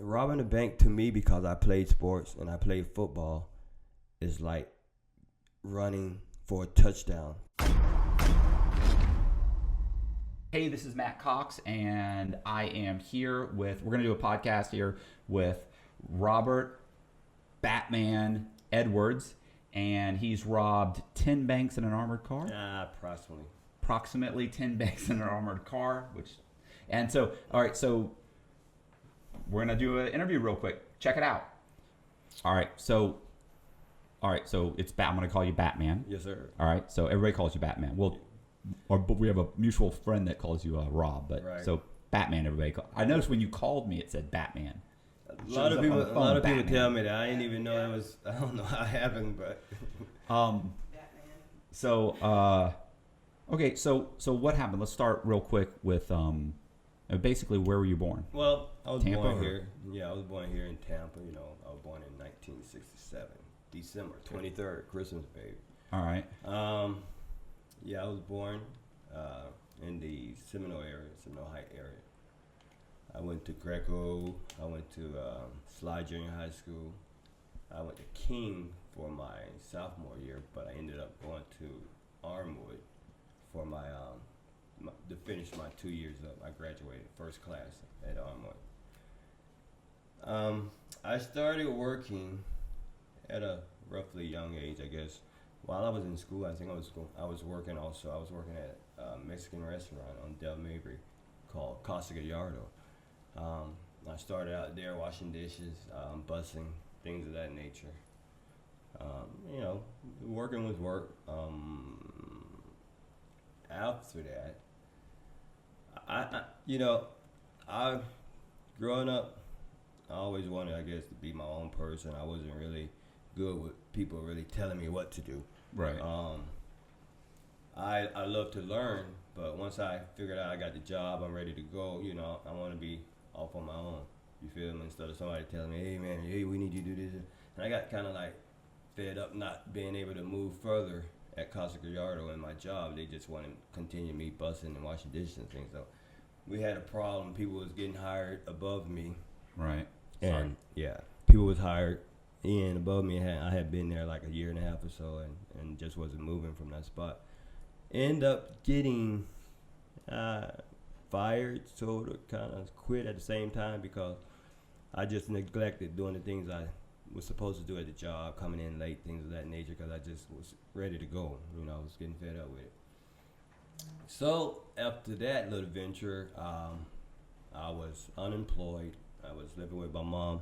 robbing a bank to me, because I played sports and I played football, is like running for a touchdown. Hey, this is Matt Cox, and I am here we're going to do a podcast here with Robert Batman Edwards, and he's robbed 10 banks in an armored car. Approximately 10 banks in an armored car, all right, so we're going to do an interview real quick. Check it out. All right, so it's I'm going to call you Batman. Yes, sir. All right, so everybody calls you Batman. But we have a mutual friend that calls you Rob, but right. So Batman, everybody. I noticed when you called me, it said Batman. A lot of people tell me that. I didn't even know it was. I don't know how it happened, but. Batman. So, okay. So what happened? Let's start real quick with basically, where were you born? Well, I was Tampa born here. Yeah, I was born here in Tampa. You know, I was born in 1967, December 23rd, Christmas, baby. All right. Yeah, I was born in the Seminole Heights area. I went to Greco. I went to Sly Junior High School. I went to King for my sophomore year, but I ended up going to Armwood for my to finish my 2 years up. I graduated first class at Armwood. I started working at a roughly young age, I guess. While I was in school, I think I was working also. I was working at a Mexican restaurant on Del Mabry called Casa Gallardo. I started out there washing dishes, bussing, things of that nature. You know, working was work. After that, I growing up, I always wanted, I guess, to be my own person. I wasn't really good with people really telling me what to do. Right. I love to learn, but once I figured out I got the job, I'm ready to go. You know, I want to be off on my own. You feel me? Instead of somebody telling me, "Hey man, we need you to do this," and I got kind of like fed up not being able to move further at Casa Gallardo in my job. They just wanted to continue me bussing and washing dishes and things. So we had a problem. People was getting hired above me. Right. And yeah, people was hired in above me. I had been there like a year and a half or so, and just wasn't moving from that spot. End up getting fired, sort of, kind of quit at the same time, because I just neglected doing the things I was supposed to do at the job, coming in late, things of that nature, because I just was ready to go. You know, I was getting fed up with it. So after that little venture, I was unemployed. I was living with my mom.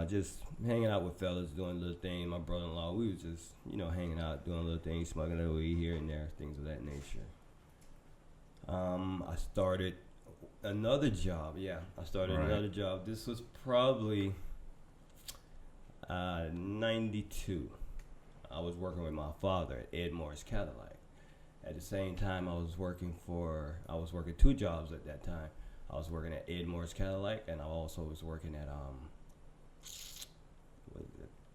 Just hanging out with fellas, doing little things. My brother-in-law, we was just, hanging out, doing little things, smoking a little weed here and there, things of that nature. I started another job. Yeah, I started another job. This was probably 92. I was working with my father at Ed Morris Cadillac. At the same time, I was working 2 jobs at that time. I was working at Ed Morris Cadillac, and I also was working at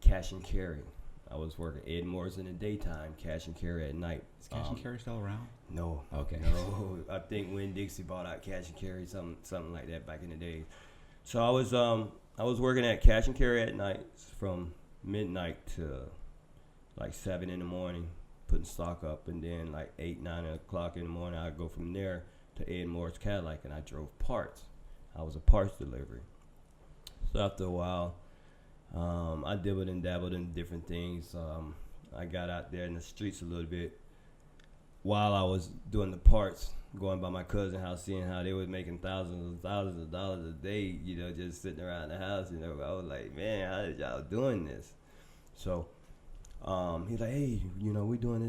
Cash and Carry. I was working Ed Morris in the daytime, Cash and Carry at night. Is Cash and Carry still around? No. Okay. No. I think when Dixie bought out Cash and Carry, something like that back in the day. So I was working at Cash and Carry at night from midnight to like 7 in the morning, putting stock up, and then like 8, 9 o'clock in the morning, I'd go from there to Ed Morris Cadillac, and I drove parts. I was a parts delivery. So after a while, I dibbled and dabbled in different things. I got out there in the streets a little bit while I was doing the parts, going by my cousin's house, seeing how they was making thousands and thousands of dollars a day, just sitting around the house. I was like, man, how did y'all doing this? So he's like, hey, we doing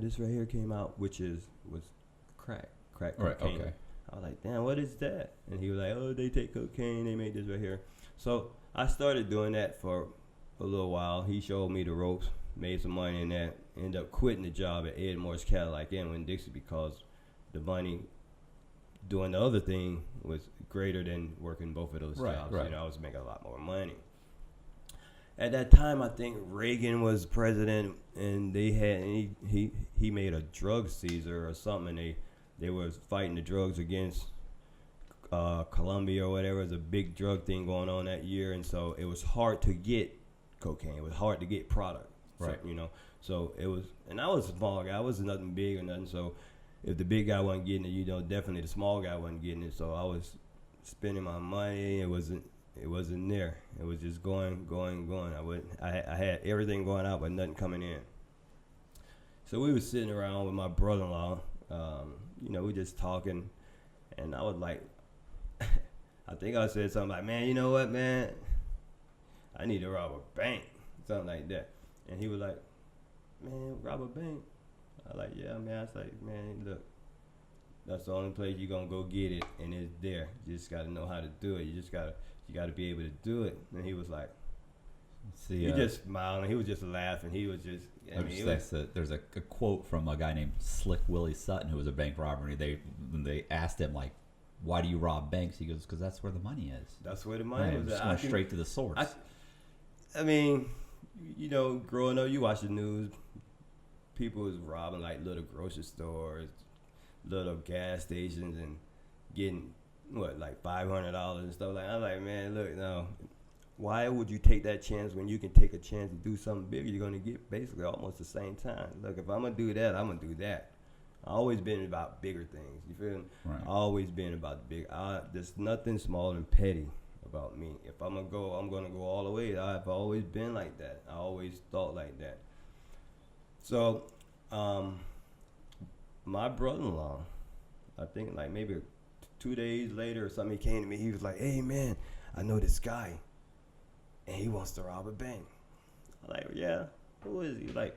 this right here came out, which was crack cocaine. Right, okay. I was like, damn, what is that? And he was like, oh, they take cocaine, they make this right here. So I started doing that for a little while. He showed me the ropes, made some money in that, ended up quitting the job at Ed Morris Cadillac and Winn-Dixie, because the money doing the other thing was greater than working both of those jobs. Right. I was making a lot more money. At that time, I think Reagan was president, and he made a drug seizure or something, and they were fighting the drugs against Colombia or whatever. It was a big drug thing going on that year, and so it was hard to get cocaine. It was hard to get product, Right. So, so it was, and I was a small guy. I wasn't nothing big or nothing. So if the big guy wasn't getting it, definitely the small guy wasn't getting it. So I was spending my money. It wasn't there. It was just going. I had everything going out, but nothing coming in. So we was sitting around with my brother-in-law. We just talking, and I was like, I think I said something like, man, you know what, man? I need to rob a bank, something like that. And he was like, man, rob a bank? I was like, yeah, man. I was like, man, look, that's the only place you're gonna go get it, and it's there. You just gotta know how to do it. You gotta be able to do it. And he was like, he just smiling. He was just laughing. He was just. There's a quote from a guy named Slick Willie Sutton, who was a bank robber. When they asked him, like, why do you rob banks? He goes, because that's where the money is. That's where the money is. Just going straight to the source. I mean, growing up, you watch the news. People was robbing like little grocery stores, little gas stations, and getting like $500 and stuff like that. I'm like, man, look, no. Why would you take that chance when you can take a chance to do something bigger? You're going to get basically almost the same time. Look, if I'm going to do that, I'm going to do that. I've always been about bigger things. You feel me? Right. I've always been about big. There's nothing small and petty about me. If I'm going to go, I'm going to go all the way. I've always been like that. I always thought like that. So, my brother-in-law, I think like maybe 2 days later or something, he came to me. He was like, hey, man, I know this guy. And he wants to rob a bank. I'm like, yeah, who is he? Like,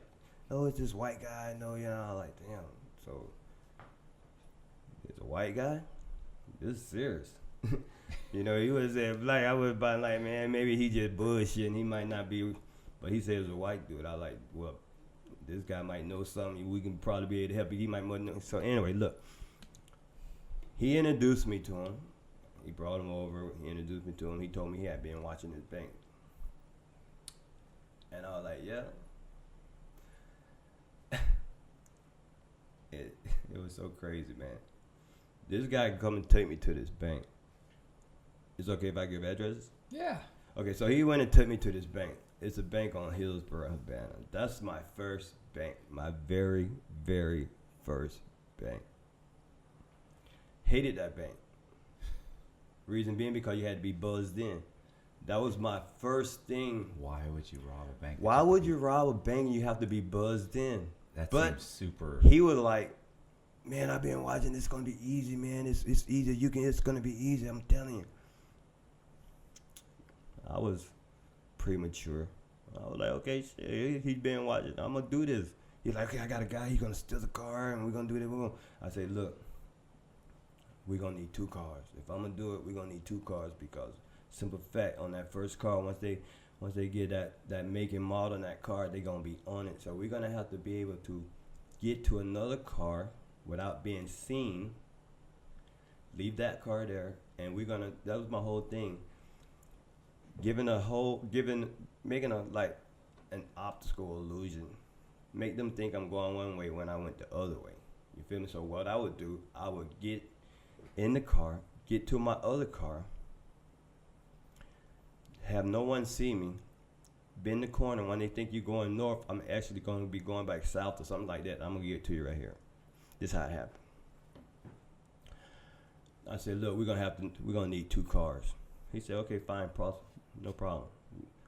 oh, it's this white guy. No, I'm like, damn. So, it's a white guy? This is serious. He was black. I was about like, man, maybe he just bullshitting. He might not be, but he said it was a white dude. I like, well, this guy might know something. We can probably be able to help you. He might know. So anyway, look, he introduced me to him. He brought him over. He introduced me to him. He told me he had been watching his bank. And I was like, yeah. It was so crazy, man. This guy can come and take me to this bank. It's okay if I give addresses? Yeah. Okay, so he went and took me to this bank. It's a bank on Hillsborough, Havana. That's my first bank. My very, very first bank. Hated that bank. Reason being because you had to be buzzed in. That was my first thing. Why would you rob a bank? Why would you rob a bank and you have to be buzzed in? That seems super. He was like, man, I've been watching. It's going to be easy, man. It's easy. It's going to be easy. I'm telling you. I was premature. I was like, okay, shit, he's been watching. I'm going to do this. He's like, okay, I got a guy. He's going to steal the car, and we're going to do this. I say, look, we're going to need 2 cars. If I'm going to do it, we're going to need 2 cars because simple fact, on that first car, once they get that make and model in that car, they're going to be on it. So we're going to have to be able to get to another car without being seen, leave that car there, and that was my whole thing. Making an optical illusion. Make them think I'm going one way when I went the other way. You feel me? So what I would do, I would get in the car, get to my other car, have no one see me, bend the corner. When they think you're going north, I'm actually going to be going back south or something like that. I'm going to get it to you right here. This is how it happened. I said, look, we're gonna need 2 cars. He said, okay, fine, no problem.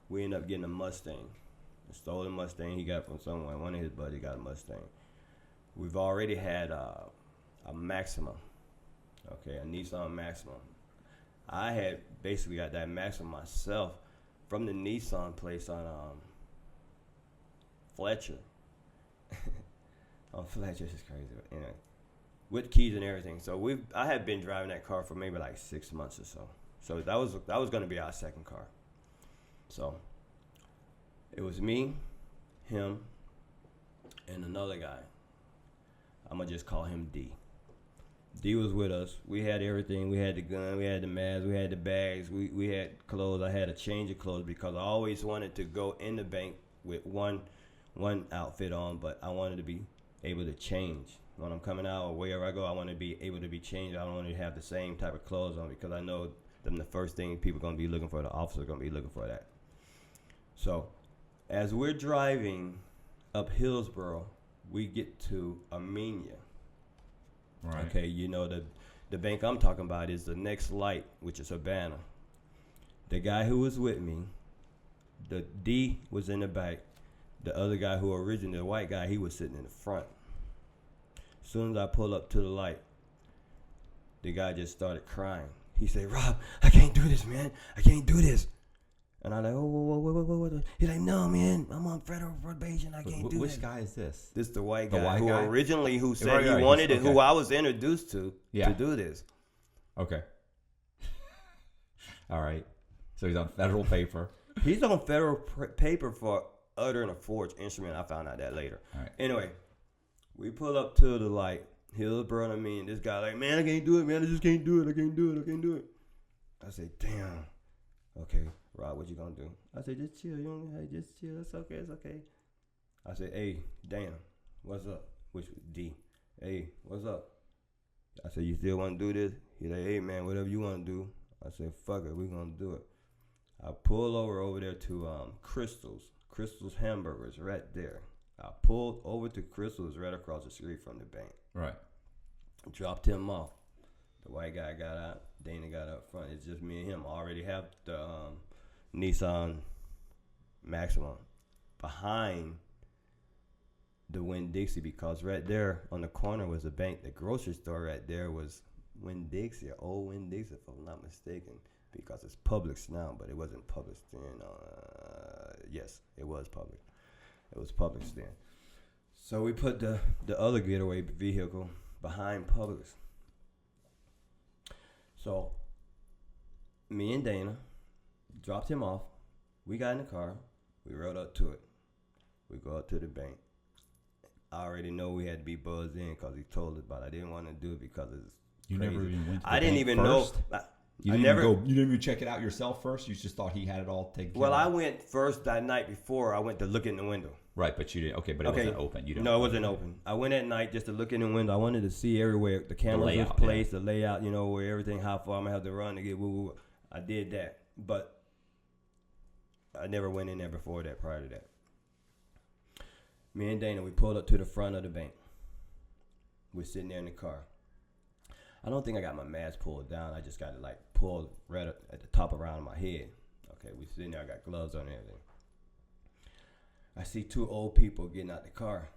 We ended up getting a Mustang, a stolen Mustang he got from someone. One of his buddies got a Mustang. We've already had a Maxima, okay, a Nissan Maxima. I had basically got that Maxima myself from the Nissan place on Fletcher. On Fletcher, this is crazy, but anyway, with keys and everything. So I had been driving that car for maybe like 6 months or so. So that was going to be our second car. So it was me, him, and another guy. I'm going to just call him D. D was with us. We had everything. We had the gun. We had the mask. We had the bags. We had clothes. I had a change of clothes because I always wanted to go in the bank with one outfit on, but I wanted to be able to change. when I'm coming out or wherever I go, I want to be able to be changed. I don't want to have the same type of clothes on because I know them the first thing people are going to be looking for, the officer going to be looking for that. So as we're driving up Hillsborough, we get to Armenia. Right. Okay, you know, the bank I'm talking about is the next light, which is Havana. The guy who was with me, the D was in the back. The other guy who originated, the white guy, he was sitting in the front. As soon as I pull up to the light, the guy just started crying. He said, "Rob, I can't do this, man. I can't do this." And I'm like, "Oh, whoa. He's like, "No, man, I'm on federal probation. I can't do this." Which guy is this? This the white The guy white who guy? originally who said Right, he wanted it, okay. who I was introduced to Yeah. do this. Okay. All right. So he's on federal paper. He's on federal paper for uttering a forged instrument. I found out that later. All right. Anyway, we pull up to the light. Hillsborough and me, and this guy like, "Man, I can't do it, man. I just can't do it. I can't do it. I can't do it." I say, "Damn. Okay, Rob, what you gonna do?" I say, "Just chill. Just chill. It's okay. It's okay." I say, "Hey, Dana, what's up?" Which was D. "Hey, what's up?" I said, "You still want to do this?" He like, "Hey, man, whatever you want to do." I said, "Fuck it, we gonna do it." I pull over there to Crystal's Hamburgers right there. I pulled over to Crystal's right across the street from the bank. Right. Dropped him off. The white guy got out. Dana got up front. It's just me and him. I already have the Nissan Maxima behind the Winn-Dixie because right there on the corner was the bank. The grocery store right there was Winn-Dixie, old Winn-Dixie, if I'm not mistaken, because it's Publix now, but it wasn't Publix then. Yes, it was Publix. It was Publix then. So we put the other getaway vehicle behind Publix. So me and Dana dropped him off. We got in the car. We rode up to it. We go up to the bank. I already know we had to be buzzed in because he told us, but I didn't want to do it because it's You crazy. never even went to the I didn't bank even first? know. You I didn't never. even go. You didn't even check it out yourself first. You just thought he had it all taken care Well, of. I went first that night before. I went to look in the window. Right, but you didn't. Okay, but it wasn't open. You didn't. No, it wasn't open. I went at night just to look in the window. I wanted to see everywhere the cameras was layout, placed, the layout, where everything, how far I'm gonna have to run to get. Woo. I did that, but I never went in there before that. Prior to that, me and Dana, we pulled up to the front of the bank. We're sitting there in the car. I don't think I got my mask pulled down. I just got it pulled right at the top around my head. Okay, we sitting there. I got gloves on and everything. I see two old people getting out the car.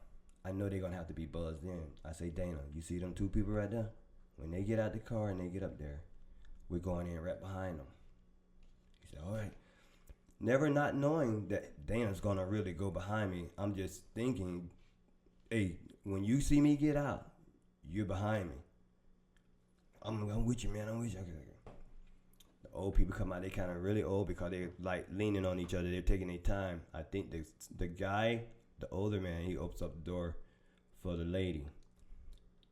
I know they're gonna have to be buzzed in. I say, "Dana, you see them two people right there? When they get out the car and they get up there, we're going in right behind them." He said, "All right." Never not knowing that Dana's gonna really go behind me. I'm just thinking, hey, when you see me get out, you're behind me. I'm with you, man. I'm with you. Okay. The old people come out. They kind of really old because they're leaning on each other. They're taking their time. I think the guy, the older man, he opens up the door for the lady.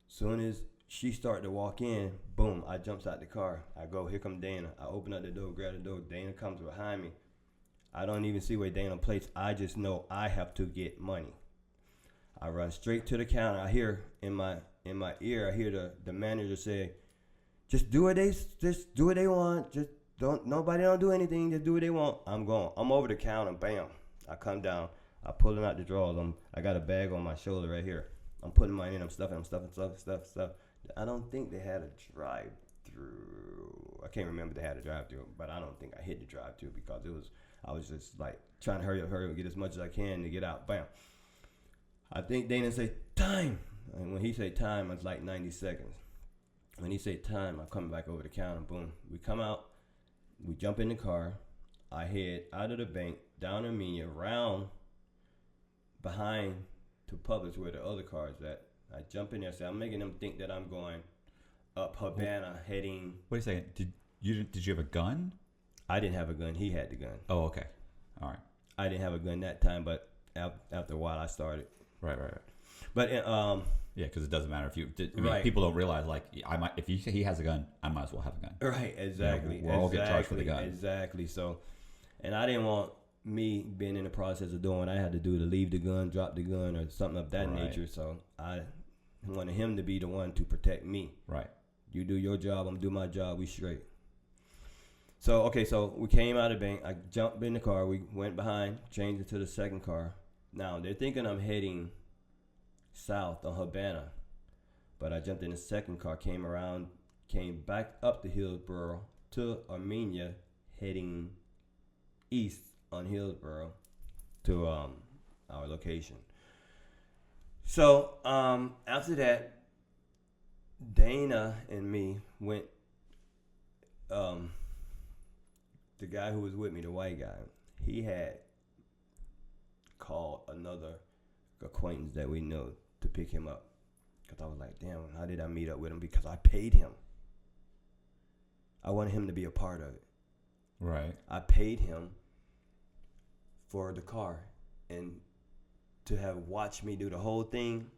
Soon as she started to walk in, boom, I jumps out the car. I go, here come Dana. I open up the door, grab the door. Dana comes behind me. I don't even see where Dana plays. I just know I have to get money. I run straight to the counter. I hear in my ear, I hear the manager say, just do what they want. Just nobody don't do anything. Just do what they want. I'm going. I'm over the counter. Bam. I come down. I pulling out the drawers. I got a bag on my shoulder right here. I'm putting mine in. I'm stuffing stuff. I don't think they had a drive-through. I can't remember if they had a drive-through, but I don't think I hit the drive-through because I was just trying to hurry up, get as much as I can to get out. Bam. I think Dana say time. And when he say time, it's 90 seconds. When he say time, I'm coming back over the counter. Boom. We come out. We jump in the car. I head out of the bank, down Armenia, around behind to Publix where the other car is at. I jump in there. So I'm making them think that I'm going up Havana, heading. Wait a second. Did you have a gun? I didn't have a gun. He had the gun. Oh, okay. All right. I didn't have a gun that time, but after a while, I started. Right. But yeah, because it doesn't matter if you. Right. People don't realize I might. If he has a gun, I might as well have a gun. Right. Exactly. We'll all get charged for the gun. Exactly. So, and I didn't want me being in the process of doing what I had to do to leave the gun, drop the gun, or something of that nature. So I wanted him to be the one to protect me. Right. You do your job, I'm do my job. We straight. So we came out of the bank. I jumped in the car. We went behind, changed into the second car. Now they're thinking I'm heading south on Havana, but I jumped in the second car, came back up to Hillsborough to Armenia, heading east on Hillsborough to our location. So after that, Dana and me went. The guy who was with me, the white guy, he had called another acquaintance that we know to pick him up. Because I was like, damn, how did I meet up with him? Because I paid him. I wanted him to be a part of it. Right. I paid him for the car. And to have watched me do the whole thing,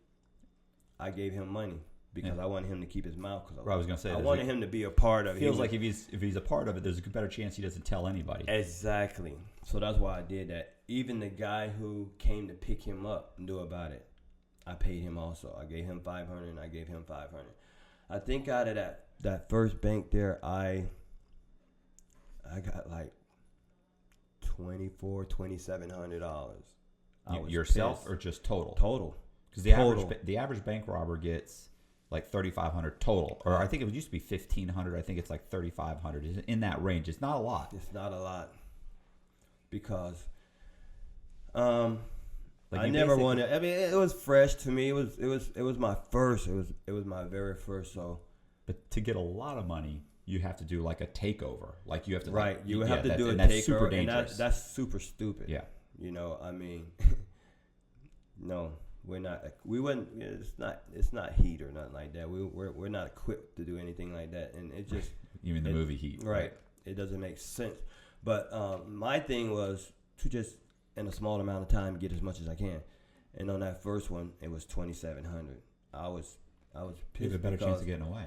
I gave him money. Because I wanted him to keep his mouth closed. I was going to say, I wanted him to be a part of it. Feels like if he's a part of it, there's a better chance he doesn't tell anybody. Exactly. So that's why I did that. Even the guy who came to pick him up knew about it. I paid him also. I gave him $500 and I gave him $500. I think out of that first bank there, I got like $2,700. Yourself pissed. Or just total? Total. Because the average bank robber gets like $3,500 total, or I think it used to be $1,500. I think it's like $3,500. It's in that range. It's not a lot. It's not a lot because Like I never wanted. I mean, it was fresh to me. It was my first. It was my very first. So, but to get a lot of money, you have to do like a takeover. Like you have to right. You would have to do a takeover. That's super dangerous. And that's super stupid. Yeah. You know, I mean, no, we're not. We wouldn't. It's not Heat or nothing like that. We're not equipped to do anything like that. And it just. You mean the movie Heat? Right. It doesn't make sense. But my thing was to just in a small amount of time get as much as I can. And on that first one, it was $2,700. I was pissed. You have a better chance of getting away.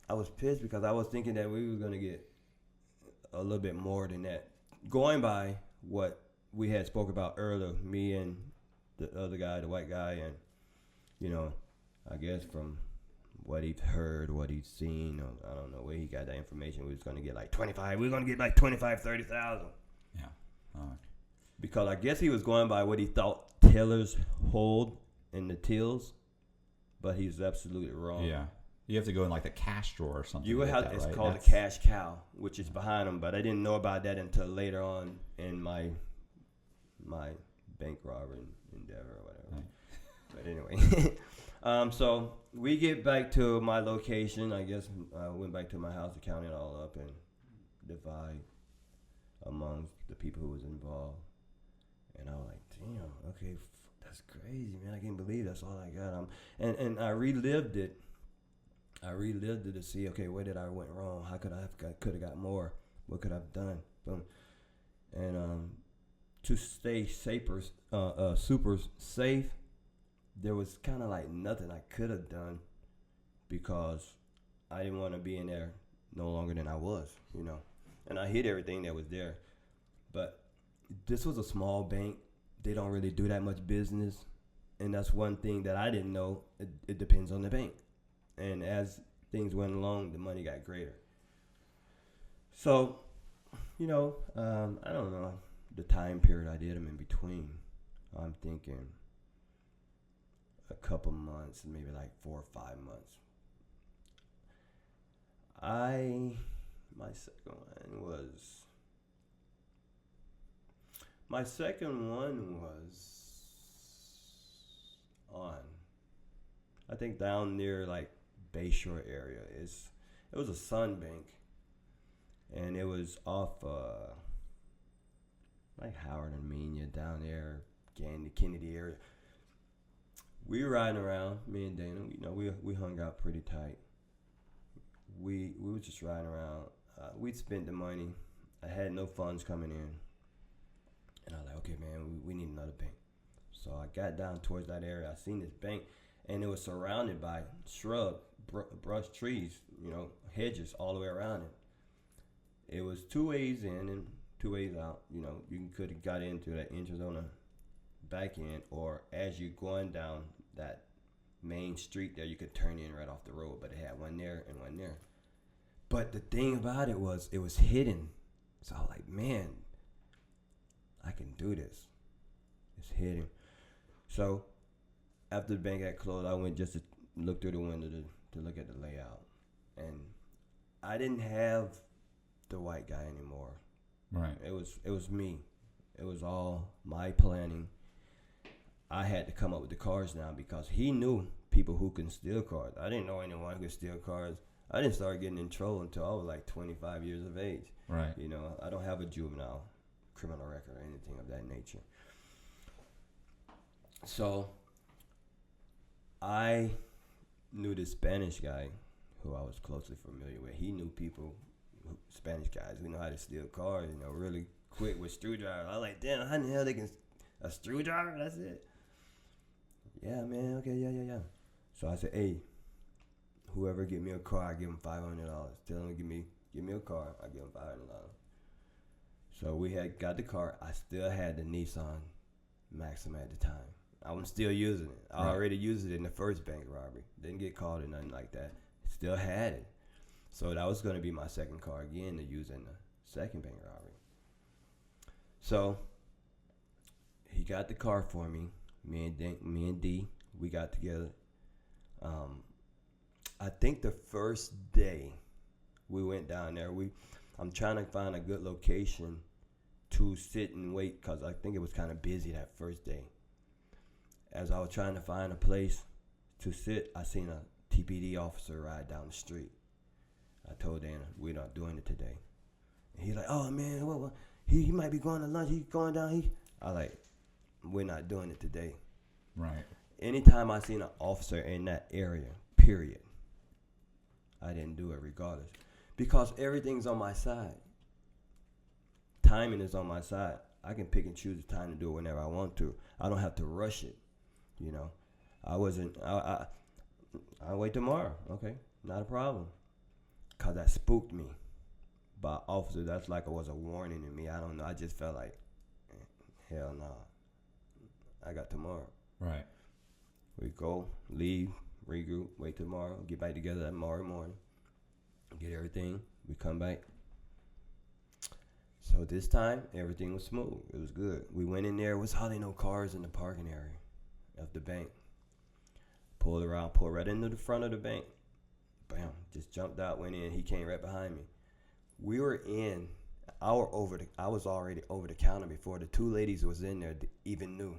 I was pissed because I was thinking that we were going to get a little bit more than that. Going by what we had spoke about earlier, me and the other guy, the white guy, and, you know, I guess from what he's heard, what he's seen, or I don't know where he got that information, we was going to get like 25. We were going to get like 25, 30,000. Yeah. Because I guess he was going by what he thought tellers hold in the tills, but he's absolutely wrong. Yeah. You have to go in like the cash drawer or something. You would like have. that, It's right? called the cash cow, which is behind him. But I didn't know about that until later on in my bank robbery endeavor or whatever. Right. But anyway, so we get back to my location. I guess I went back to my house to count it all up and divide among the people who was involved. And I was like, damn, okay, that's crazy, man. I can't believe that's all I got. And I relived it. To see, okay, where did I went wrong? How could have got more? What could I have done? Boom. And to stay super safe, there was kind of like nothing I could have done because I didn't want to be in there no longer than I was, you know. And I hid everything that was there. But this was a small bank. They don't really do that much business. And that's one thing that I didn't know. It depends on the bank. And as things went along, the money got greater. So, you know, I don't know the time period I did them in between. I'm thinking a couple months, maybe like 4 or 5 months. My second one was on, I think down near like Bayshore area. It was a Sun Bank, and it was off like Howard and Menia down there, the Kennedy area. We were riding around, me and Dana. You know, we hung out pretty tight. We was just riding around. We'd spent the money. I had no funds coming in, and I was like, okay, man, we need another bank. So I got down towards that area. I seen this bank, and it was surrounded by shrub, brush, trees, you know, hedges all the way around it. It was 2 ways in and 2 ways out. You know, you could have got into that entrance on the back end, or as you're going down that main street there. You could turn in right off the road, but it had one there and one there. But the thing about it was hidden. So I was like, man, I can do this. It's hidden. So after the bank got closed, I went just to look through the window to look at the layout. And I didn't have the white guy anymore. Right. It was me. It was all my planning. I had to come up with the cars now because he knew people who can steal cars. I didn't know anyone who could steal cars. I didn't start getting in trouble until I was like 25 years of age. Right. You know, I don't have a juvenile criminal record or anything of that nature. So I knew this Spanish guy who I was closely familiar with. He knew people, Spanish guys who know how to steal cars, you know, really quick with screwdrivers. I was like, damn, how in the hell they can, a screwdriver? That's it. Yeah, man, okay, yeah. So I said, hey, whoever get me a car, I give him $500. Tell him to give me a car, I give him $500. So we had got the car. I still had the Nissan Maxima at the time. I was still using it. I already used it in the first bank robbery. Didn't get caught or nothing like that. Still had it. So that was going to be my second car again to use in the second bank robbery. So he got the car for me. Me and D, we got together. I think the first day we went down there, I'm trying to find a good location to sit and wait because I think it was kind of busy that first day. As I was trying to find a place to sit, I seen a TPD officer ride down the street. I told Dana, we're not doing it today. And he's like, oh man, what? He might be going to lunch. He's going down. I like, we're not doing it today. Right. Anytime I seen an officer in that area, period, I didn't do it regardless. Because everything's on my side. Timing is on my side. I can pick and choose the time to do it whenever I want to. I don't have to rush it. You know, I'll wait tomorrow. Okay, not a problem. Because that spooked me. By officer, that's like it was a warning to me. I don't know. I just felt like, hell no. I got tomorrow. Right. We go, leave, regroup, wait tomorrow, get back together that tomorrow morning, get everything. We come back. So this time, everything was smooth. It was good. We went in there. There was hardly no cars in the parking area of the bank. Pulled around, pulled right into the front of the bank. Bam, just jumped out, went in. He came right behind me. We were in. I was already over the counter before the two ladies was in there even knew.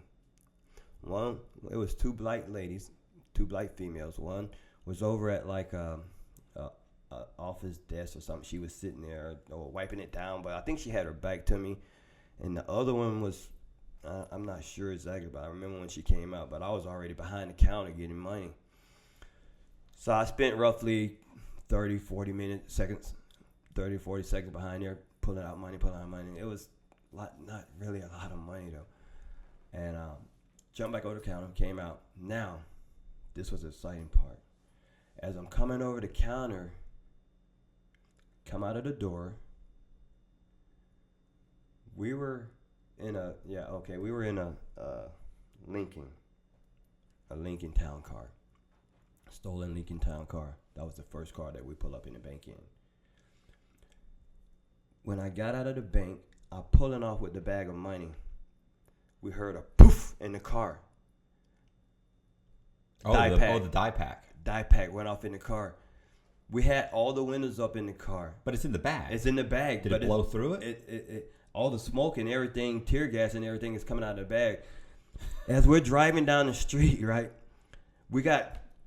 One, it was two black ladies, two black females. One was over at like a office desk or something. She was sitting there or wiping it down, but I think she had her back to me. And the other one was, I'm not sure exactly, but I remember when she came out. But I was already behind the counter getting money. So I spent roughly 30, 40 seconds behind there, pulling out money. It was not really a lot of money though. And jumped back over the counter, came out. Now, this was the exciting part. As I'm coming over the counter, come out of the door. We were in a Lincoln Town car. Stolen Lincoln Town car. That was the first car that we pull up in the bank in. When I got out of the bank, I'm pulling off with the bag of money. We heard a poof in the car. The die pack. Die pack went off in the car. We had all the windows up in the car. But it's in the bag. It's in the bag. Did it blow through it? It all the smoke and everything, tear gas and everything is coming out of the bag. As we're driving down the street, right?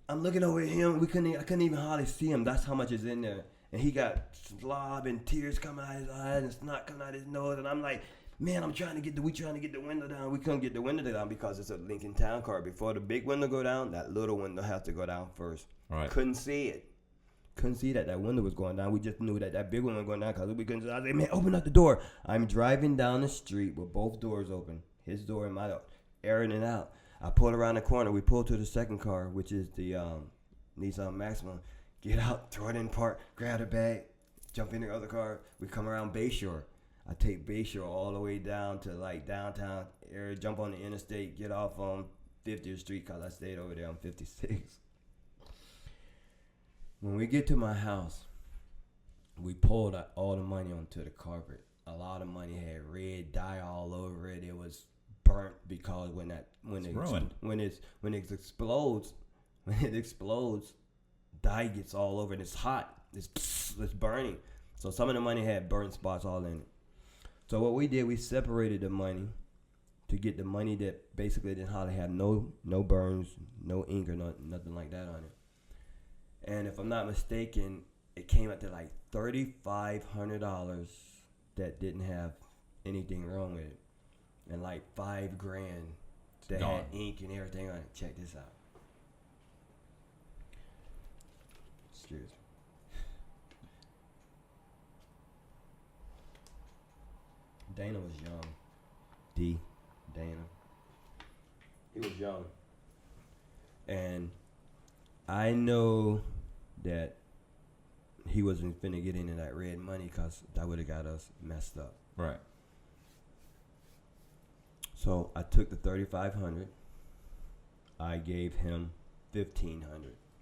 I'm looking over at him. I couldn't even hardly see him. That's how much is in there. And he got slob and tears coming out of his eyes and snot coming out of his nose. And I'm like, man, we trying to get the window down. We couldn't get the window down because it's a Lincoln Town car. Before the big window go down, that little window has to go down first. Right. Couldn't see it. Couldn't see that window was going down. We just knew that big one was going down because we couldn't. I was like, man, open up the door. I'm driving down the street with both doors open. His door and my door, airing it out. I pull around the corner. We pull to the second car, which is the Nissan Maxima. Get out, throw it in park, grab the bag, jump in the other car. We come around Bayshore. I take Bayshore all the way down to like downtown area, jump on the interstate, get off on 50th Street because I stayed over there on 56. When we get to my house, we pulled all the money onto the carpet. A lot of money had red dye all over it. It was burnt because when it explodes, dye gets all over it. It's hot. It's burning. So some of the money had burnt spots all in it. So what we did, we separated the money to get the money that basically didn't hardly have no burns, no ink or nothing like that on it. And if I'm not mistaken, it came out to like $3,500 that didn't have anything wrong with it, and like $5,000 that had ink and everything on it. Check this out. Excuse me. Dana was young. Dana. He was young. And I know that he wasn't finna get into that red money because that would have got us messed up. Right. So I took the $3,500. I gave him $1,500,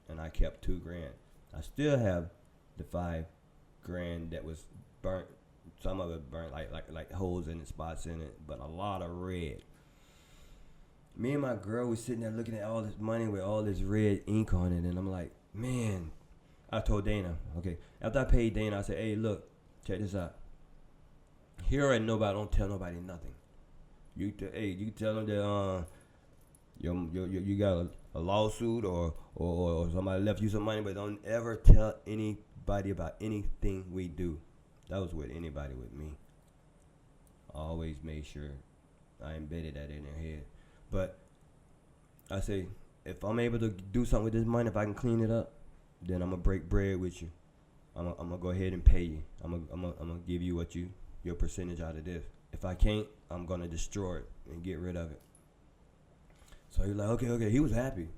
and I kept $2,000. I still have the $5,000 that was burnt. Some of it burnt like holes in it, spots in it, but a lot of red. Me and my girl was sitting there looking at all this money with all this red ink on it, and I'm like, man. I told Dana, okay, after I paid Dana, I said, hey, look, check this out. Here ain't nobody, don't tell nobody nothing. You tell them that you got a lawsuit or somebody left you some money, but don't ever tell anybody about anything we do. That was with anybody with me. I always made sure I embedded that in their head. But I say, if I'm able to do something with this money, if I can clean it up, then I'm gonna break bread with you. I'm gonna go ahead and pay you. I'm gonna give you your percentage out of this. If I can't, I'm gonna destroy it and get rid of it. So he's like, okay. He was happy.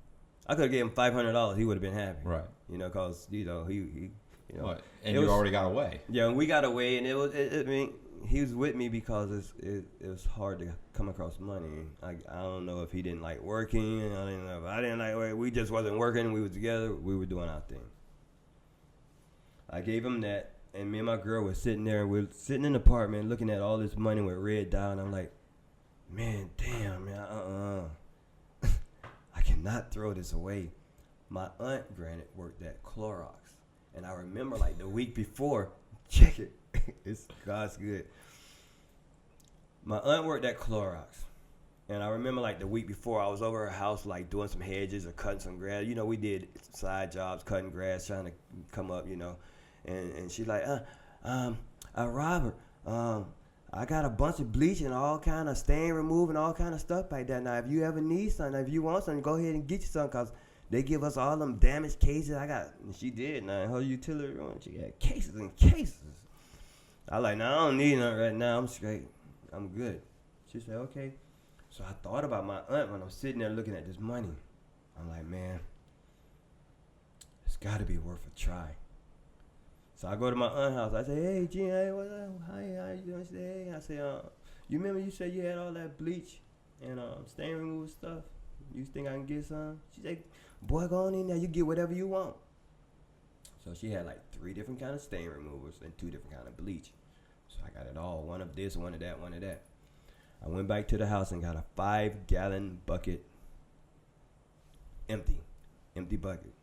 I could have gave him $500. He would have been happy, right? Cause he What? And you already got away. Yeah, and we got away, and I mean, he was with me because it was hard to come across money. I don't know if he didn't like working. I didn't know if I didn't like working. We just wasn't working. We were together. We were doing our thing. I gave him that, and me and my girl were sitting there. We're sitting in the apartment looking at all this money with red dye, and I'm like, man, damn, man, I cannot throw this away. My aunt, granted, worked at Clorox, and I remember like the week before, check it. It's God's good. My aunt worked at Clorox, and I remember like the week before I was over her house like doing some hedges or cutting some grass. We did side jobs, cutting grass, trying to come up, and she's like, Robert, I got a bunch of bleach and all kind of stain removing, all kind of stuff like that. Now, if you ever need something, if you want something, go ahead and get you something, because they give us all them damaged cases. And she did. Now, her utility room, she had cases and cases. I like, no, I don't need nothing right now. I'm straight. I'm good. She said, okay. So I thought about my aunt when I'm sitting there looking at this money. I'm like, man, it's got to be worth a try. So I go to my aunt's house. I say, hey, Jean, hey, what's up? How you doing? She said, hey. I say, you remember you said you had all that bleach and stain removal stuff? You think I can get some? She said, boy, go on in there. You get whatever you want. So she had like 3 different kind of stain removers and 2 different kind of bleach. So I got it all. One of this, one of that, one of that. I went back to the house and got a 5-gallon bucket, empty bucket.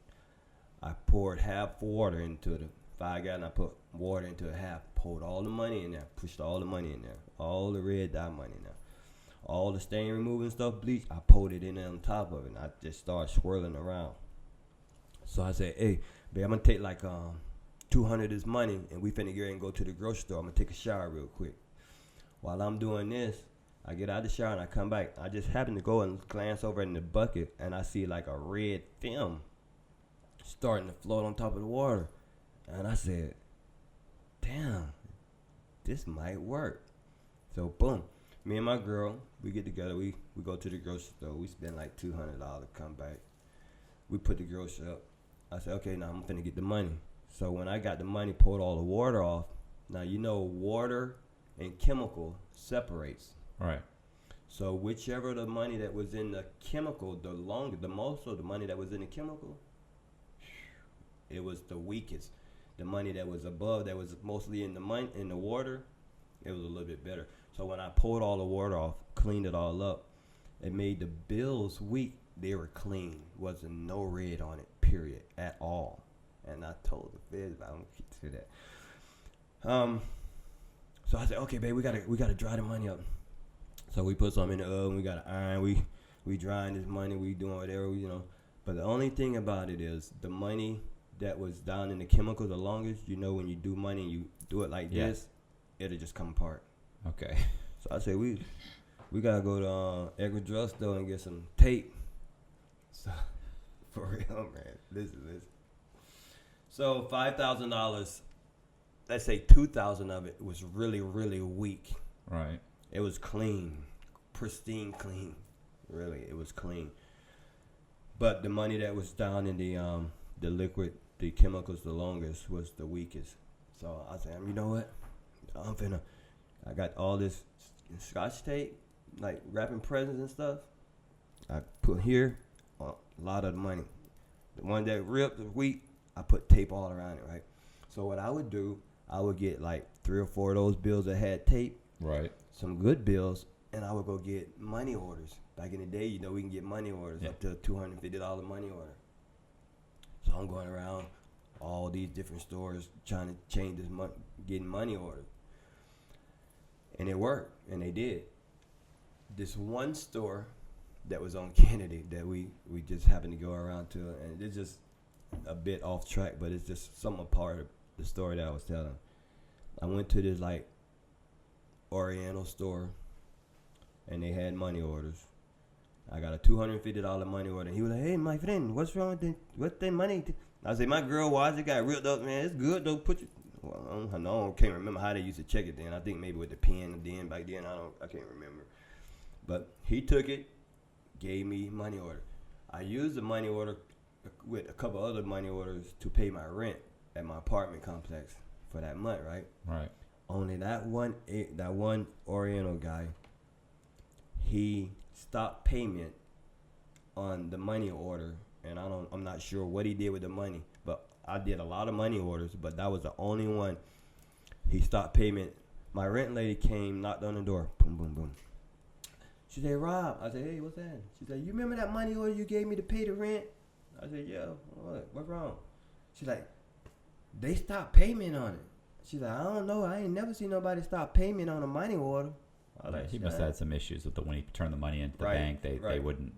I poured half water into the 5-gallon. I put water into a half, poured all the money in there, pushed all the money in there, all the red dye money in there. All the stain removing stuff, bleach, I poured it in there on top of it, and I just started swirling around. So I said, hey, babe, I'm going to take like $200 of this money, and we finna get ready and go to the grocery store. I'm going to take a shower real quick. While I'm doing this, I get out of the shower, and I come back. I just happen to go and glance over in the bucket, and I see like a red film starting to float on top of the water. And I said, damn, this might work. So, boom. Me and my girl, we get together. We go to the grocery store. We spend like $200 to come back. We put the grocery up. I said, okay, now I'm finna get the money. So when I got the money, poured all the water off. Now, water and chemical separates. Right. So whichever the money that was in the chemical, the most of the money that was in the chemical, it was the weakest. The money that was above, that was mostly in the water, it was a little bit better. So when I pulled all the water off, cleaned it all up, it made the bills weak. They were clean. Wasn't no red on it, period, at all. And I told the feds, but I don't get to that. So I said, okay, babe, we gotta dry the money up. So we put some in the oven. We got to iron. We drying this money. We doing whatever, But the only thing about it is the money that was down in the chemical the longest. When you do money and you do it like this, it'll just come apart. Okay. So I said we gotta go to Edgar drugstore and get some tape. So for real, man. Listen. So $5,000. Let's say 2,000 of it was really, really weak. Right. It was clean, pristine clean. Really, it was clean. But the money that was down in the liquid, the chemicals, the longest was the weakest. So I said, you know what? I got all this Scotch tape, like wrapping presents and stuff. I put here a lot of the money. The one that ripped, the weak, I put tape all around it, right? So what I would do, I would get like 3 or 4 of those bills that had tape. Right. Some good bills, and I would go get money orders. Back in the day, we can get money orders up to $250 money order. So I'm going around all these different stores trying to change this getting money orders. And it worked, and they did. This one store that was on Kennedy that we just happened to go around to, and it's just a bit off track, but it's just some part of the story that I was telling. I went to this like Oriental store, and they had money orders. I got a $250 money order. He was like, "Hey, my friend, what's wrong with the money?" I said, "My girl, why it got ripped up, man? It's good though. Well, I can't remember how they used to check it then. I think maybe with the pen then back then. I can't remember. But he took it, gave me money order. I used the money order with a couple other money orders to pay my rent at my apartment complex for that month, right? Right. Only that one Oriental guy, he stopped payment on the money order, and I'm not sure what he did with the money, but I did a lot of money orders, but that was the only one. He stopped payment. My rent lady came, knocked on the door, boom, boom, boom. She said, "Rob." I said, "Hey, what's that?" She said, "You remember that money order you gave me to pay the rent?" I said, "Yeah." What's wrong? She's like, "They stopped payment on it." She's like, "I don't know. I ain't never seen nobody stop payment on a money order." I was like, he must have had some issues with when he turned the money into the bank. They wouldn't